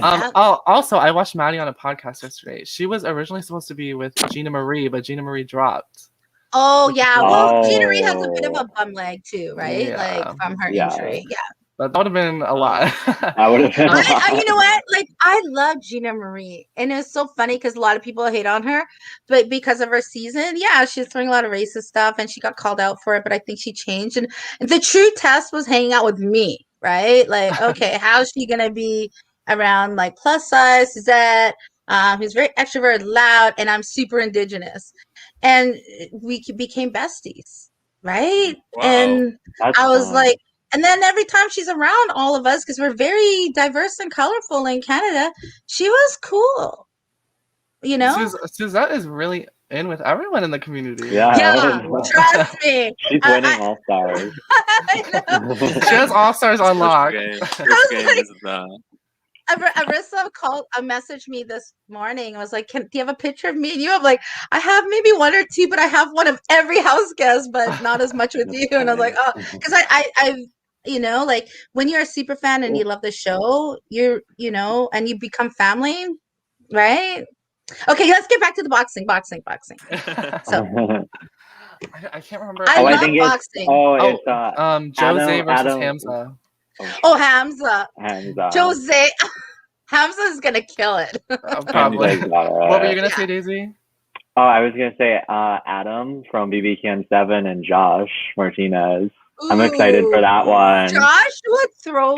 Also, I watched Maddie on a podcast yesterday. She was originally supposed to be with Gina Marie, but Gina Marie dropped. Oh, yeah. Well, Gina Marie has a bit of a bum leg too, right? Yeah. Like from her injury. Yeah. That would have been a lot. That would have been a lot. You know what? Like, I love Gina Marie. And it's so funny because a lot of people hate on her. But because of her season, she's throwing a lot of racist stuff. And she got called out for it. But I think she changed. And the true test was hanging out with me, right? Like, okay, how's she going to be around, like, plus size Suzette, who's very extroverted, loud, and I'm super indigenous. And we became besties, right? Wow. And That's I was fun. like, and then every time she's around all of us, because we're very diverse and colorful in Canada, she was cool. Suzette is really in with everyone in the community. Yeah, trust me. She's winning all stars. I know. She has all stars on lock. Arissa messaged me this morning and was like, do you have a picture of me and you? I'm like, I have maybe one or two, but I have one of every house guest, but not as much with you. And I was like, oh, because I like when you're a super fan and you love the show, and you become family, right? Okay, let's get back to the boxing. So I can't remember. I love boxing. It's Jose versus Hamza. Oh, Hamza. Jose. Hamza is gonna kill it. Probably. What were you gonna say, Daisy? Oh, I was gonna say Adam from BBCAN1 and Josh Martinez. Ooh, I'm excited for that one. Josh would throw.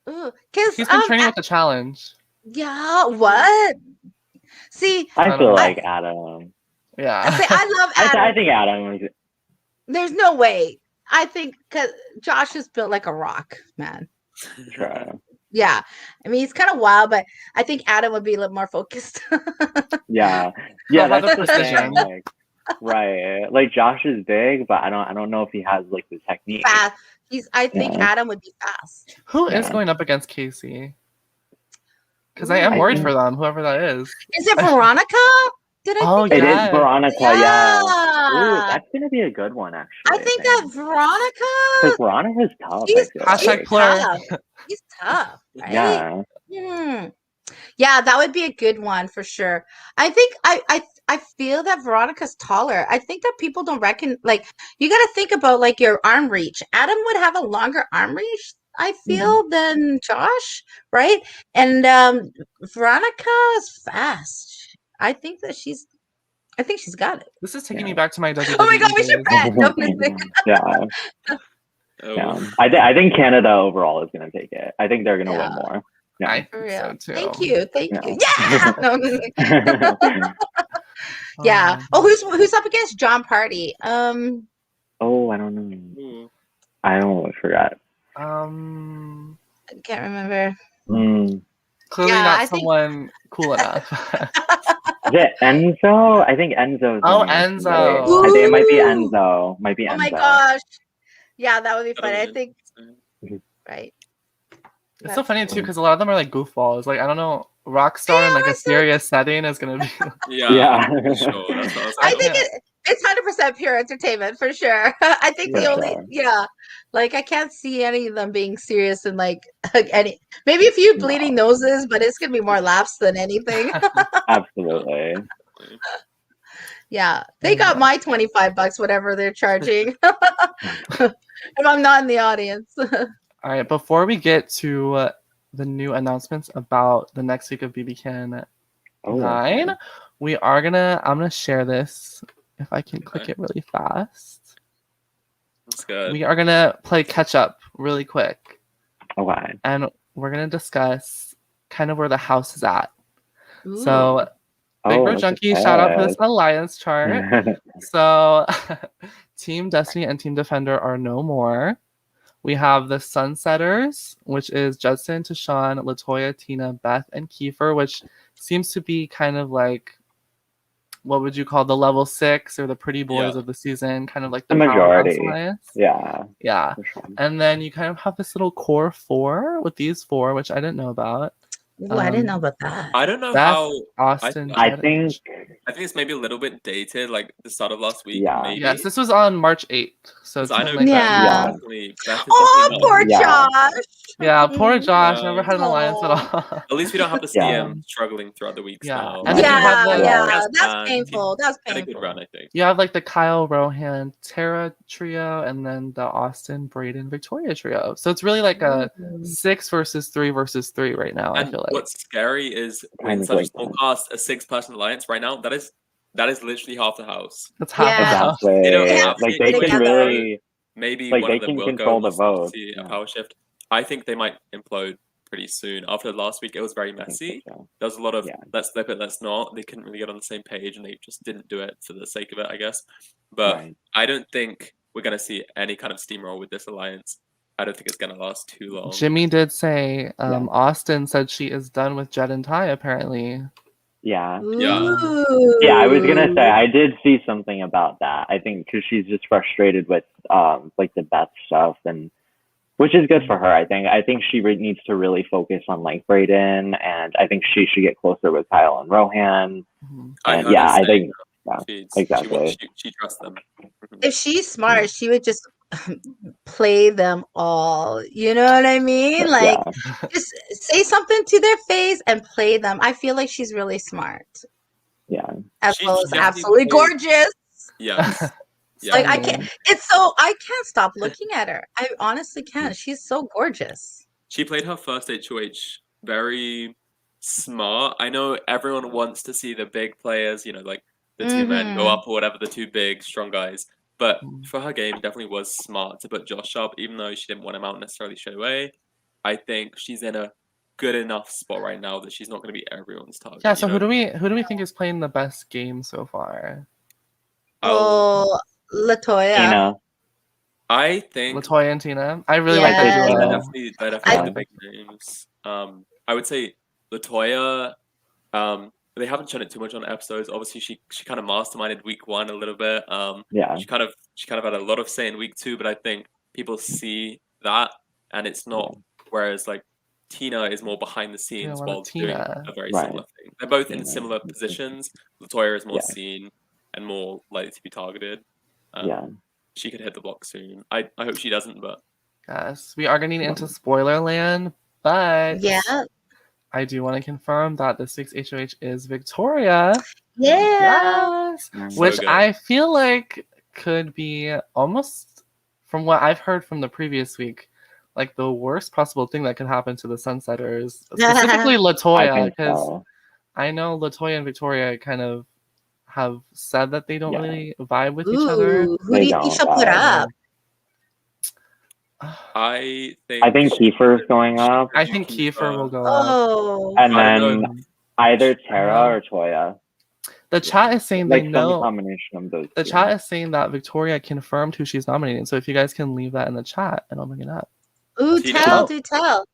Because he's been training with the challenge. Yeah. What? See, I feel like Adam. Yeah. I love Adam. I think Adam. There's no way. I think because Josh is built like a rock, man. True. Yeah. I mean, he's kind of wild, but I think Adam would be a little more focused. Yeah. That's the thing. Like, right. Like Josh is big, but I don't know if he has like the technique. Fast. I think Adam would be fast. Who is going up against Casey? Because I am worried for them, whoever that is. Is it Veronica? It is Veronica, yeah. Ooh, that's gonna be a good one, actually. I think that Veronica. Because Veronica's tough. He's tough, right? Yeah. Yeah, that would be a good one for sure. I think I feel that Veronica's taller. I think that people don't reckon, like, you got to think about like your arm reach. Adam would have a longer arm reach, I feel, than Josh, right? And Veronica is fast. I think she's got it. This is taking me back to my WWE. Oh my god, we should bet. Yeah. I think Canada overall is going to take it. I think they're going to win more. Yeah. I think so too. Thank you. Yeah. Yeah. Oh, who's up against John Party? Oh, I don't know. I almost forgot. I can't remember. Clearly not someone cool enough. Is it Enzo? I think Enzo. Enzo. I think it might be Enzo. Oh my gosh. Yeah, that would be funny. I think. Right. It's so funny too because a lot of them are like goofballs. Like, I don't know, Rockstar in like a serious setting is gonna be. Yeah. Sure. I think it's 100% pure entertainment for sure. I think like I can't see any of them being serious and like any. Maybe a few bleeding noses, but it's gonna be more laughs than anything. Absolutely. Yeah, they got my $25, whatever they're charging. If I'm not in the audience. All right, before we get to the new announcements about the next week of BBCAN 9, I'm gonna share this if I can click it really fast. That's good. We are gonna play catch up really quick. Okay. And we're gonna discuss kind of where the house is at. Ooh. So Big Bro Junkie, shout out for this alliance chart. So Team Destiny and Team Defender are no more. We have the Sunsetters, which is Judson, Tashawn, Latoya, Tina, Beth, and Kiefer, which seems to be kind of like, what would you call the level 6 or the pretty boys of the season, kind of like the majority. Alliance. Yeah. Sure. And then you kind of have this little core 4 with these 4, which I didn't know about. Ooh, I didn't know about that. I don't know Beth, how Austin. I think it's maybe a little bit dated, like the start of last week. Yeah. Maybe. Yes, this was on March 8th. So I know like yeah. Beth Poor Josh. Yeah, poor Josh. Never had an alliance at all. At least we don't have the CM struggling throughout the weeks now. And then you have the, that's painful. That's painful. Had a good run, I think. You have like the Kyle, Rohan, Tara trio, and then the Austin, Braden, Victoria trio. So it's really like a 6 versus 3 versus 3 right now. And I feel like what's scary is in such a small cast, a 6-person alliance right now. That is literally half the house. That's half the house. They don't like they can really maybe like one they of them can will control go the vote. a power shift. I think they might implode pretty soon. After last week, it was very messy. So. There was a lot of let's flip it, let's not. They couldn't really get on the same page, and they just didn't do it for the sake of it, I guess. But I don't think we're gonna see any kind of steamroll with this alliance. I don't think it's gonna last too long. Jimmy did say Austin said she is done with Jed and Ty apparently. Yeah. Ooh. Yeah, I was gonna say I did see something about that. I think because she's just frustrated with like the Beth stuff, and which is good for her. I think she needs to really focus on like Braden, and I think she should get closer with Kyle and Rohan. And I think exactly. She trusts them. If she's smart, she would just play them all. You know what I mean? Like, just say something to their face and play them. I feel like she's really smart. Yeah. As well as absolutely gorgeous. Yes. Yeah. Like I can't stop looking at her. I honestly can't. She's so gorgeous. She played her first HOH very smart. I know everyone wants to see the big players, like the 2 men go up or whatever, the 2 big strong guys. But for her game, definitely was smart to put Josh up, even though she didn't want him out necessarily straight away. I think she's in a good enough spot right now that she's not going to be everyone's target. Yeah. So who do we think is playing the best game so far? Oh, Latoya. I think Latoya and Tina. I really like that duo. They're definitely the big names. I would say Latoya. They haven't shown it too much on episodes. Obviously, she kind of masterminded week 1 a little bit. She kind of had a lot of say in week 2, but I think people see that, and it's not. Whereas like Tina is more behind the scenes while doing a very similar thing. They're both in similar positions. Latoya is more seen and more likely to be targeted. She could hit the block soon. I hope she doesn't, but yes, we are getting into spoiler land, but I do want to confirm that this week's HOH is Victoria. Yes. Which I feel like could be almost, from what I've heard from the previous week, like the worst possible thing that could happen to the Sunsetters, specifically Latoya, because I know Latoya and Victoria kind of have said that they don't really vibe with each other. Who do you think she'll put up? I think Kiefer's going up. I think Kiefer will go up. And then either Tara or Toya. The chat is saying they know. Some combination of those. The chat is saying that Victoria confirmed who she's nominating. So if you guys can leave that in the chat, and I'll bring it up. Ooh, do tell.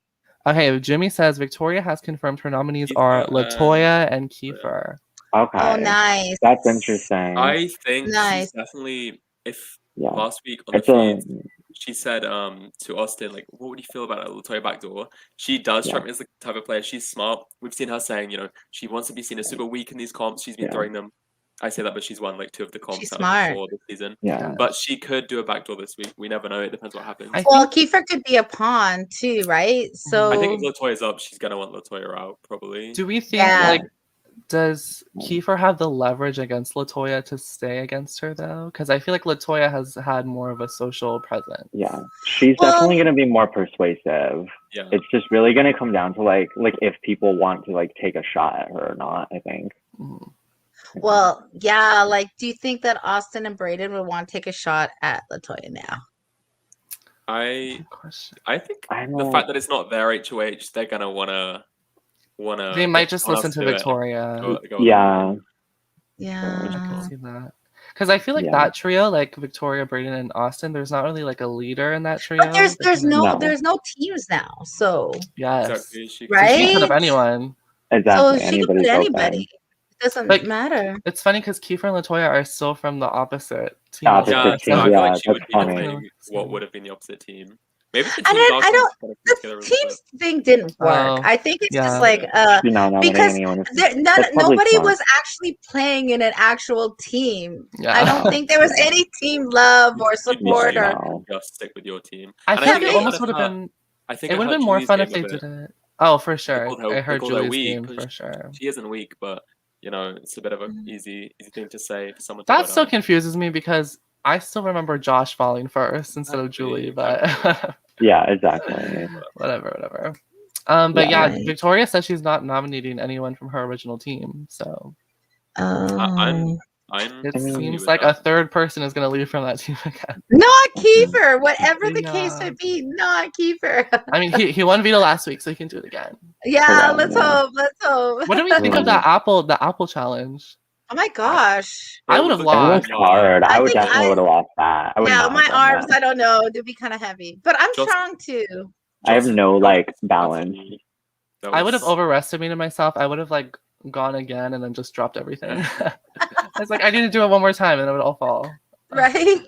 Okay, Jimmy says Victoria has confirmed her nominees are Latoya and Kiefer. Okay. Oh, nice. That's interesting. I think she's definitely, last week on the feed, she said to Austin, like, what would you feel about a Latoya backdoor? She does strike me as the type of player. She's smart. We've seen her saying, she wants to be seen as super weak in these comps. She's been throwing them. I say that, but she's won like 2 of the comps out of 4 this season. Yeah. But she could do a backdoor this week. We never know. It depends what happens. Well, Kiefer could be a pawn too, right? So I think if Latoya's up, she's gonna want Latoya out probably. Do we think Does Kiefer have the leverage against LaToya to stay against her though? Because I feel like LaToya has had more of a social presence. Yeah, she's definitely gonna be more persuasive. Yeah. It's just really gonna come down to like if people want to like take a shot at her or not. I think. Mm. Well, yeah. Like, do you think that Austin and Brayden would want to take a shot at LaToya now? I think I the fact that it's not their HOH, they're gonna wanna. They might just listen to Victoria. Yeah. Yeah. I can see that. Because I feel like that trio, like Victoria, Brayden, and Austin, there's not really like a leader in that trio. But there's no teams now, so yes, exactly. Right? So she could have anyone. Exactly. So she could put anybody. It doesn't matter. It's funny because Kiefer and LaToya are still from the opposite team. So I feel like she would be playing what would have been the opposite team. Maybe the team the teams thing didn't work. I think it's just like because nobody was actually playing in an actual team. Yeah. I don't think there was any team love or support or just stick with your team. I think it almost would have been. I think it would have been more fun if they did it. Oh, for sure. I heard Julie's game for sure. She isn't weak, but you know, it's a bit of an easy thing to say for someone. That still confuses me because I still remember Josh falling first instead of Julie, but yeah, exactly. Whatever. But yeah, Victoria says she's not nominating anyone from her original team, so it seems like a third person is going to leave from that team again. Not Kiefer, whatever the case may be, not Kiefer. I mean, he won veto last week, so he can do it again. Yeah, let's hope. What do we think of the Apple challenge? Oh my gosh. I would have lost. Hard. I would definitely would have lost that. My arms, I don't know. They'd be kind of heavy. But I'm strong too. I have no balance. I would have overestimated myself. I would have gone again and then just dropped everything. I was like, I need to do it one more time and it would all fall. Right?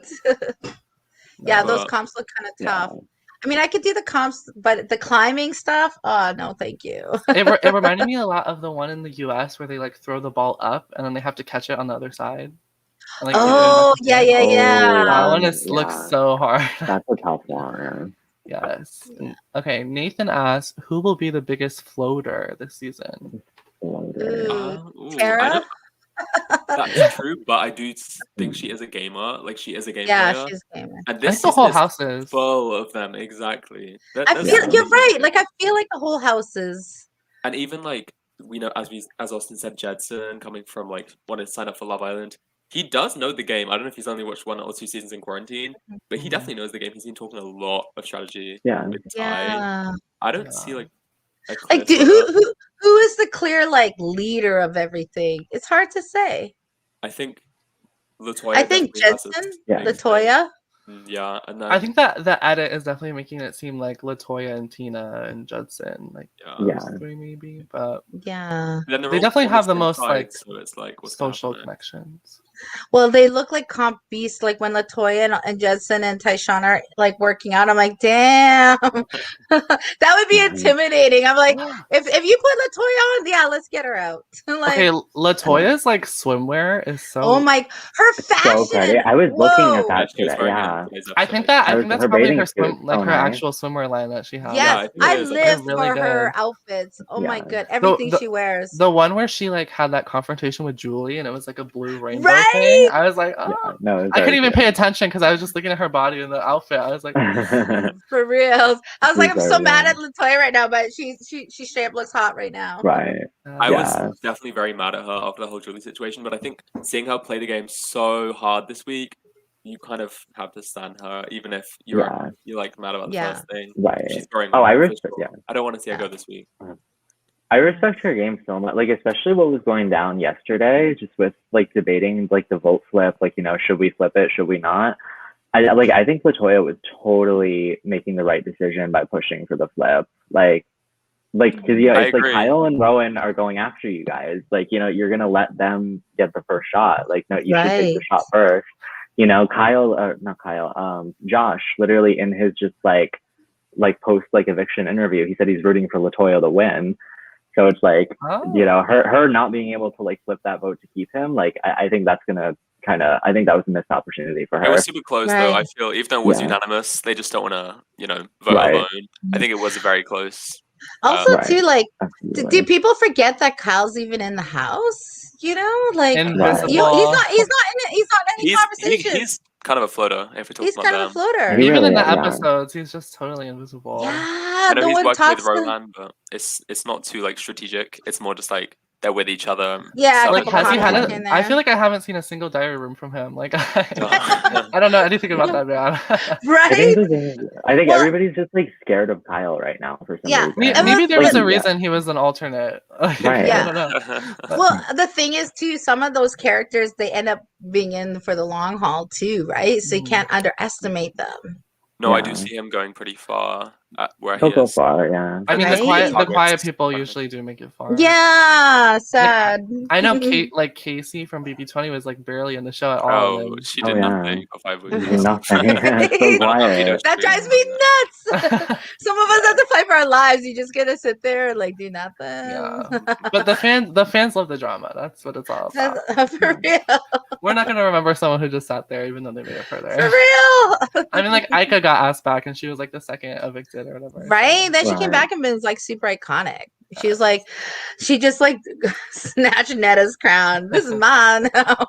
Yeah, those comps look kind of tough. Yeah. I mean, I could do the comps, but the climbing stuff, oh, no, thank you. It reminded me a lot of the one in the US where they throw the ball up and then they have to catch it on the other side. And, yeah. That one looks so hard. That's a tough one. Yes. Okay, Nathan asks, who will be the biggest floater this season? Tara? That's true, but I do think she is a gamer. Like, she is a gamer. Yeah, she's a gamer. And this the whole house is full of them. Exactly. I feel you're right. Like, I feel like the whole house is. And even we know, as Austin said, Jedson coming from wanted to sign up for Love Island. He does know the game. I don't know if he's only watched 1 or 2 seasons in quarantine, but he definitely knows the game. He's been talking a lot of strategy. With Ty. I don't see who is the clear leader of everything? It's hard to say. I think LaToya. I think Jedson, LaToya. Yeah, and then I think that the edit is definitely making it seem like LaToya and Tina and Judson, maybe, but they definitely have the most so it's social connections. Well, they look like comp beasts. Like when LaToya and Judson and Tyshawn are working out, I'm like, damn, that would be intimidating. I'm like, if you put LaToya on, yeah, let's get her out. Okay, LaToya's swimwear is so. Oh my, her fashion. So pretty. I was looking at that today. Yeah, I think that's probably her her actual swimwear line that she has. Yes, I live for her outfits. Oh my god, everything she wears. The one where she had that confrontation with Julie, and it was a blue rainbow thing. I was like, oh, no, I couldn't even pay attention because I was just looking at her body and the outfit. I was like, for real. I was like, I'm so mad at LaToya right now, but she straight up looks hot right now. Right. I was definitely very mad at her after the whole Julie situation, but I think seeing her play the game so hard this week, you kind of have to stand her, even if you're mad about the first thing. Right. She's growing. I respect. Yeah. I don't want to see her go this week. I respect her game so much, especially what was going down yesterday, just with debating the vote flip, should we flip it, should we not? I think LaToya was totally making the right decision by pushing for the flip, because it's Kyle and Rowan are going after you guys, you're gonna let them get the first shot, no, you should take the shot first, Josh literally in his just post eviction interview, he said he's rooting for LaToya to win. So it's her not being able to flip that vote to keep him. I think that's gonna I think that was a missed opportunity for her. It was super close though. I feel even though it was unanimous, they just don't want to vote alone. I think it was very close. Also, too, like, Absolutely. do people forget that Kyle's even in the house? You know, like Invisible. he's not in any conversations. He's kind of a floater if we're talking He's about kind of a them. floater. He Even really in the is, yeah. episodes, he's just totally invisible. Yeah, I know no he's one working talks with to. Rohan, but it's not too like strategic. It's more just like they're with each other. Yeah, a Like, couple has he had conflict it? in I there. feel like I haven't seen a single diary room from him. Like, I don't know anything about that man. Right? I think Well- everybody's just like scared of Kyle right now for some Yeah. reason. Maybe there was Like, a reason he was an alternate. Like, Right. I don't know. Well, the thing is, too, some of those characters, they end up being in for the long haul, too, right? So you can't underestimate them. No, I Yeah. do see him going pretty far at where He'll he go is. far, yeah. I mean, Right? the quiet Targets. people usually do make it far. Yeah, sad. I know Casey from BB20 was like barely in the show at all. Oh, and she Oh, did yeah. nothing for 5 weeks. Nothing. So quiet. That drives me nuts. Some of us have to fight for our lives. You just gotta sit there and like do nothing. Yeah. But the fans love the drama. That's what it's all about. For real. We're not gonna remember someone who just sat there, even though they made it further. For real. I mean, like Aika got asked back, and she was like the second evicted or whatever. Right? Then she came Right. back and was like super iconic. She was like, she just like snatched Netta's crown. This is mine now.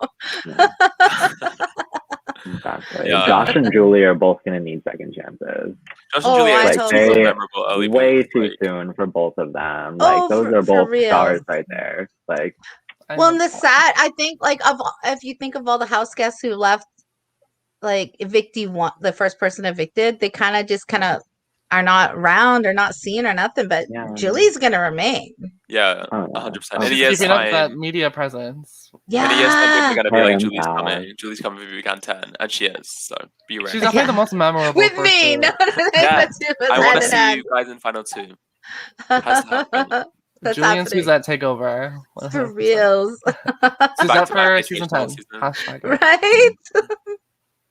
Exactly. Yeah. Josh and Julie are both gonna need second chances. Josh and Oh, Julia I is hope super so. memorable early Way weeks, too like, soon for both of them. Oh, Like those for are both real. stars right there. Like Well, and the sad, I think, like, if you think of all the house guests who left, like evictee one, the first person evicted, they kind of are not around or not seen or nothing. But Yeah. Julie's gonna remain. yeah, Oh, yeah. 100%. Oh, In a She's year's keeping up that time, media presence. in a year's time, people are Yeah, gonna be Her like, impact. Julie's coming for BBCAN 10, and she is. So be ready. She's definitely the most memorable. with for me. sure. No, Yeah, the two of us I want hand to in see hand. you guys in final 2. has to happen. That's Julie and happening. Suzette take over. For 100%. reals. Suzette Back-to-back for season 10. season. Hashtag it. Right?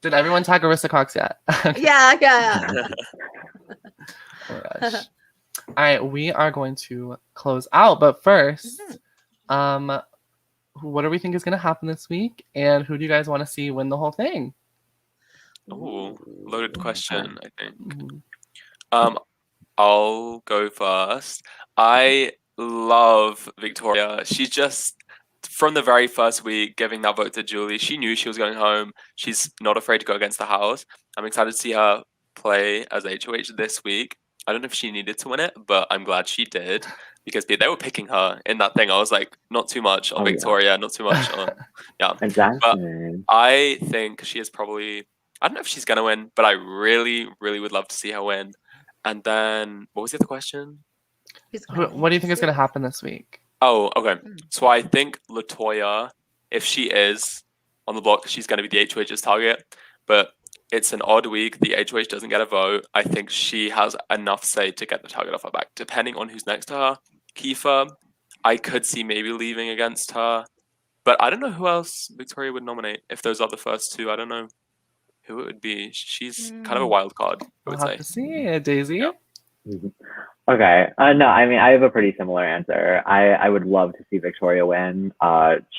Did everyone tag Arista Cox yet? Yeah. Oh my gosh. All right, we are going to close out, but first, what do we think is going to happen this week, and who do you guys want to see win the whole thing? Oh, loaded question, I think. Mhm. I'll go first. I love Victoria. She's just, from the very first week, giving that vote to Julie. She knew she was going home. She's not afraid to go against the house. I'm excited to see her play as HOH this week. I don't know if she needed to win it, but I'm glad she did, because they were picking her in that thing. I was like, not too much on Victoria, not too much on, yeah. Exactly. I think she is probably, I don't know if she's going to win, but I really, really would love to see her win. And then, what was the other question? What do you think is going to happen this week? Oh, okay. So I think Latoya, if she is on the block, she's going to be the HOH's target. But it's an odd week. The HOH doesn't get a vote. I think she has enough say to get the target off her back, depending on who's next to her. Kiefer, I could see maybe leaving against her. But I don't know who else Victoria would nominate. If those are the first two, I don't know who it would be. She's kind of a wild card, I would We'll say. have to see. Daisy? Yeah. Okay. No, I mean I have a pretty similar answer. I would love to see Victoria win.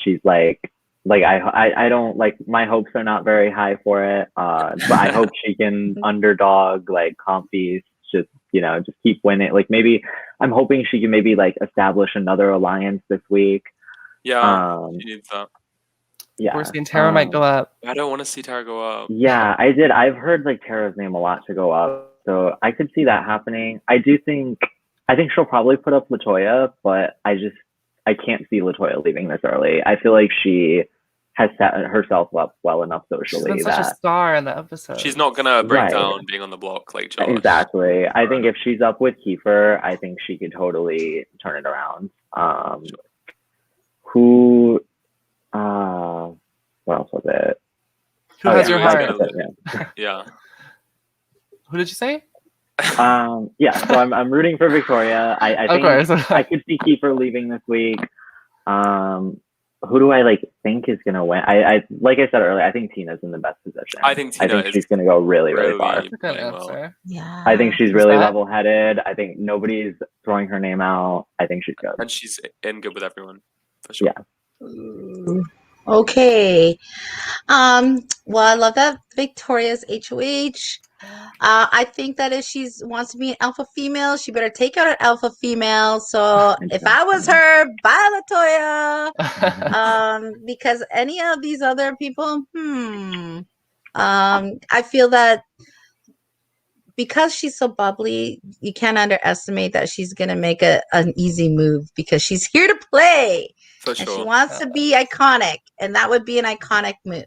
She's like I don't like, my hopes are not very high for it. But I hope she can underdog, like comfy, just keep winning. Like maybe I'm hoping she can maybe like establish another alliance this week. Yeah, she needs that. Yeah. We're seeing Tara might go up. I don't want to see Tara go up. Yeah, I did. I've heard like Tara's name a lot to go up, so I could see that happening. I think she'll probably put up Latoya, but I can't see Latoya leaving this early. I feel like she has set herself up well enough socially. She's been such a star in the episode. She's not gonna break Right. down being on the block like Josh. Exactly. I think if she's up with Kiefer, I think she could totally turn it around. Who? What else was it? Who has your heart? Yeah. Who did you say? Yeah. So I'm rooting for Victoria. I think Of course. I could see Kiefer leaving this week. Who do I think is gonna win? I like I said earlier, I think Tina's in the best position. I think she's gonna go really, really far. That's a good answer. Yeah. I think she's really Suzette? level-headed. I think nobody's throwing her name out. I think she's good. And she's in good with everyone, for sure. Yeah. Ooh. Okay. Well, I love that Victoria's HOH. I think that if she wants to be an alpha female, she better take out an alpha female. So if I was her, bye Latoya. Because any of these other people, I feel that because she's so bubbly, you can't underestimate that she's gonna make an easy move because she's here to play. For and sure. she wants to be iconic, and that would be an iconic move.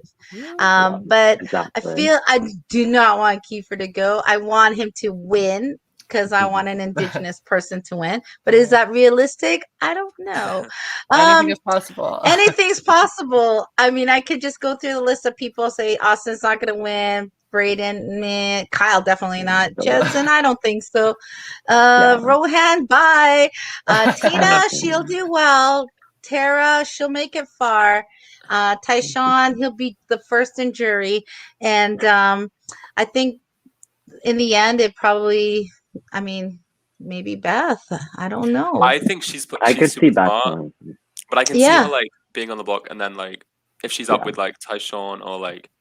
But exactly. I do not want Kiefer to go. I want him to win because I want an indigenous person to win. But is that realistic? I don't know. Anything is possible. Anything's possible. I mean, I could just go through the list of people, say Austin's not going to win. Braden, meh. Kyle, definitely not. Jedson, I don't think so. Rohan, bye. Tina, she'll do well. Tara, she'll make it far. Tyshawn, he'll be the first in jury. And I think in the end, it probably, I mean, maybe Beth. I don't know. I think she's I could see Beth, but I can see her like being on the block, and then like if she's up with like Tyshawn or like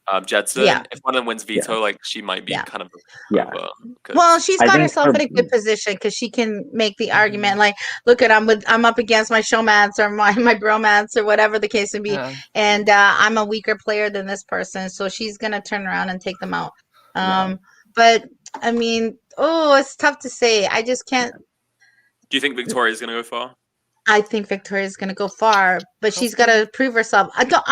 Jedson, if one of them wins veto, like she might be kind of over. Well, she's got herself in a good position because she can make the argument like, look at I'm up against my showmance or my bromance or whatever the case may be, and I'm a weaker player than this person, so she's gonna turn around and take them out. But I mean, it's tough to say. I just can't. Do you think Victoria's gonna go far? I think Victoria's going to go far, but she's got to prove herself. I absolutely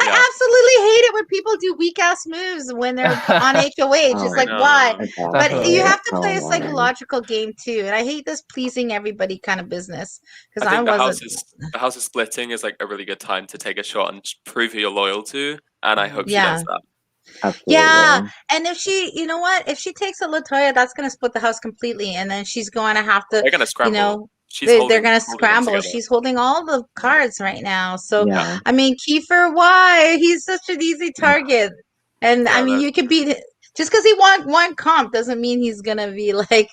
hate it when people do weak ass moves when they're on HOH. It's like, why? But you have to play a psychological game too. And I hate this pleasing everybody kind of business because I think the house is splitting is like a really good time to take a shot and prove who you're loyal to. And I hope she does that. Absolutely. Yeah, and if she, you know what, if she takes a Latoya, that's going to split the house completely, and then she's going to have to, they're going to scramble. They're going to scramble. She's holding all the cards right now. So, I mean, Kiefer, why? He's such an easy target. And, I mean, you could beat just because he won one comp doesn't mean he's going to be like,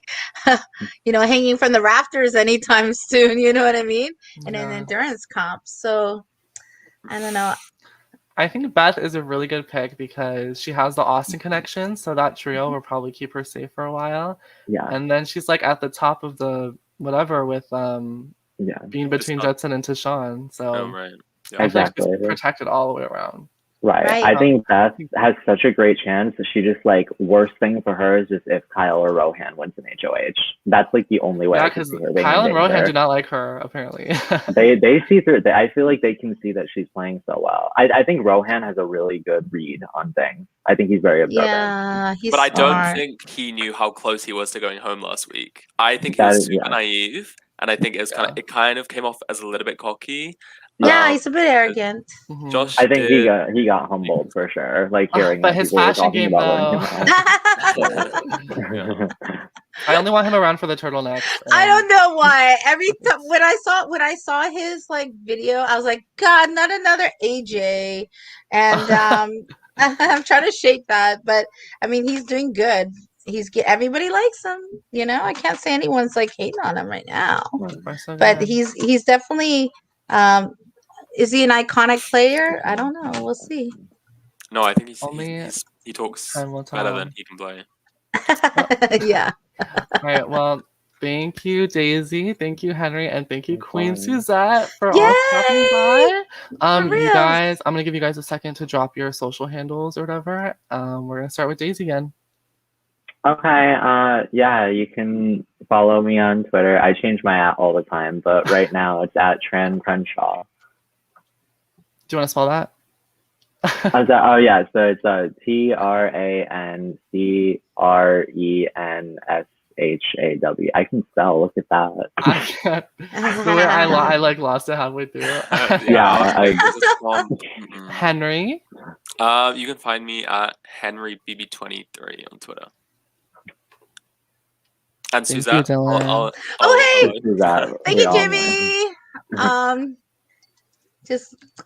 hanging from the rafters anytime soon. You know what I mean? And an endurance comp. So, I don't know. I think Beth is a really good pick because she has the Austin connection. So that trio will probably keep her safe for a while. Yeah. And then she's like at the top of the whatever with being between Jedson and Tyshawn. So I feel like she's protected all the way around. Right. I think Beth has such a great chance. She just like worst thing for her is just if Kyle or Rohan wins an HOH. That's like the only way. Yeah, because Kyle and Rohan do not like her apparently. they see through. I feel like they can see that she's playing so well. I think Rohan has a really good read on things. I think he's very observant. Yeah, but I don't think he knew how close he was to going home last week. I think he was super naive, and I think it was it kind of came off as a little bit cocky. Yeah, he's a bit arrogant. Josh, I think he got humbled for sure. Like hearing, but his fashion game though. I only want him around for the turtleneck. I don't know why. Every time when I saw his like video, I was like, God, not another AJ. And I'm trying to shake that, but I mean, he's doing good. Everybody likes him. I can't say anyone's like hating on him right now. But he's definitely. Is he an iconic player? I don't know. We'll see. No, I think he talks better than he can play. Yeah. All right. Well, thank you, Daisy. Thank you, Henry, and thank you, Queen Suzette, for all stopping by. You guys, I'm gonna give you guys a second to drop your social handles or whatever. We're gonna start with Daisy again. Okay. You can follow me on Twitter. I change my @ all the time, but right now it's @Tran Crenshaw. Do you want to spell that? So it's TRANCRENSHAW. I can spell. Look at that. I can't. I like lost it halfway through. Henry. You can find me at HenryBB23 on Twitter. And Suzette. Hey! Thank you, Jimmy.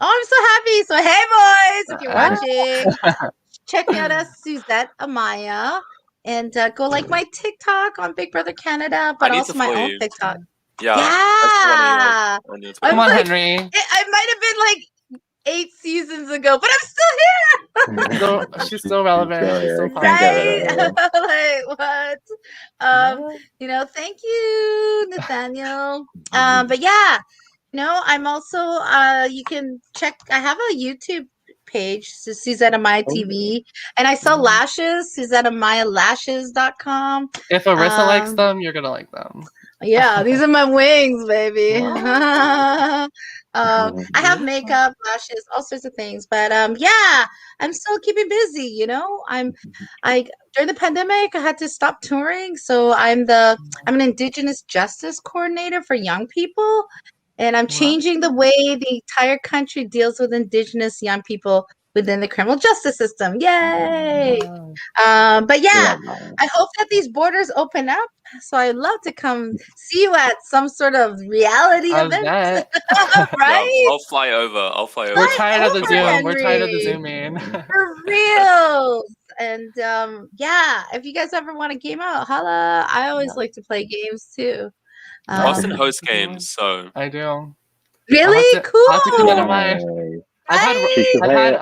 I'm so happy. So hey, boys, if you're watching, check me out as Suzette Amaya, and go like my TikTok on Big Brother Canada, but also my own TikTok. Yeah. Come on, Henry. I might have been like 8 seasons ago, but I'm still here. She's so relevant. She's so right? popular. Like what? Thank you, Nathaniel. But yeah, I'm also you can check. I have a YouTube page, Suzette Amaya TV, and I sell lashes. SuzetteAmayaLashes.com. If Arissa likes them, you're gonna like them. Yeah, these are my wings, baby. I have makeup, lashes, all sorts of things. But yeah, I'm still keeping busy, I during the pandemic I had to stop touring. So I'm an Indigenous Justice Coordinator for young people. And I'm changing the way the entire country deals with Indigenous young people within the criminal justice system. Yay! But yeah, I hope that these borders open up. So I'd love to come see you at some sort of reality event. Right? Yeah, I'll fly over. We're tired of the Zoom. Henry. We're tired of the Zoom, man. For real. And yeah, if you guys ever want a game out, holla. I always like to play games too. Austin hosts games, so I do. Really? Cool. I'll have to come out of my. I've had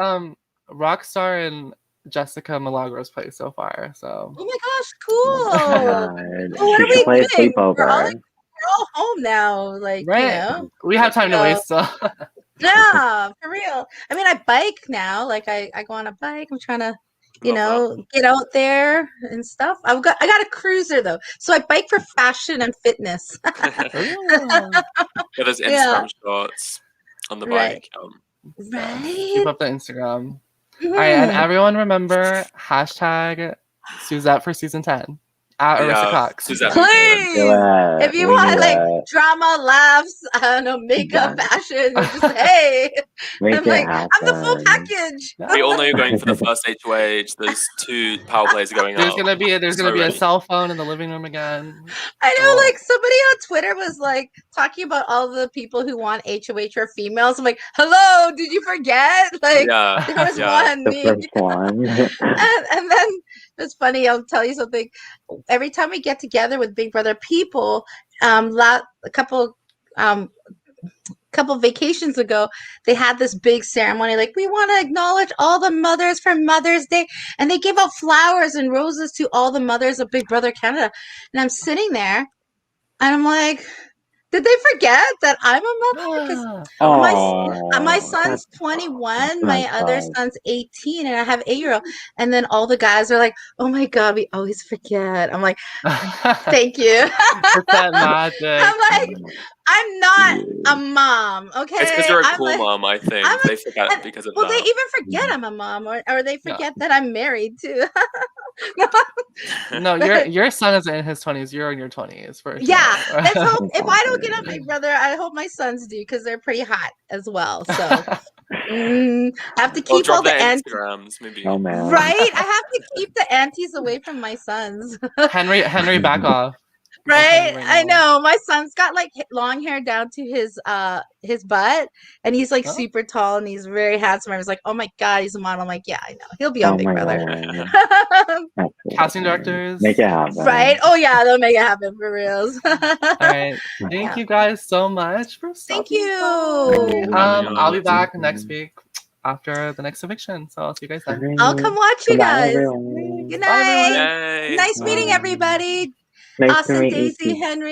Rockstar and Jessica Milagros play so far. So. Oh my gosh, cool. Well, what are we doing? We're all home now, like right. We have time to waste. So. Yeah, for real. I mean, I bike now. Like I go on a bike. I'm trying to. Get out there and stuff. I got a cruiser though, so I bike for fashion and fitness. Those Instagram shots on the bike. Right. Keep up the Instagram. All right, and everyone remember #Suzette for season 10 at Arissa Cox. Please, if you want drama, laughs, I don't know, makeup, fashion, just hey. I'm the full package. We all know you're going for the first HOH. There's 2 power plays going There's up. gonna be a cell phone in the living room again. I know, like somebody on Twitter was like talking about all the people who want HOH or females. I'm like, hello, did you forget? Like there was one. The first one. and then it's funny. I'll tell you something. Every time we get together with Big Brother people, a couple vacations ago, they had this big ceremony. Like, we want to acknowledge all the mothers for Mother's Day, and they gave out flowers and roses to all the mothers of Big Brother Canada. And I'm sitting there, and I'm like, did they forget that I'm a mother? Because my son's 21, my other son's 18, and I have an 8-year-old. And then all the guys are like, "Oh my God, we always forget." I'm like, "Thank you." It's that magic. I'm like, I'm not a mom, okay? It's because you're a cool mom, I think. They forget because of that. Well, they even forget I'm a mom, or they forget that I'm married too. No, your son is in his 20s. You're in your 20s for sure. Yeah, let's hope. If I don't get on Big Brother, I hope my sons do, because they're pretty hot as well. So I have to keep all the Instagrams, maybe. Oh man! Right, I have to keep the aunties away from my sons. Henry, back off. Right, I know. My son's got like long hair down to his butt, and he's like super tall, and he's very handsome. I was like, oh my God, he's a model. I'm like, yeah, I know. He'll be on Big Brother. Casting directors, make it happen. Right? Oh yeah, they'll make it happen for reals. All right, thank you guys so much for. Thank you. I'll be back next week after the next eviction, so I'll see you guys then. I'll come watch you guys. Good night. Nice meeting everybody. Nice Austin, Daisy, Henry.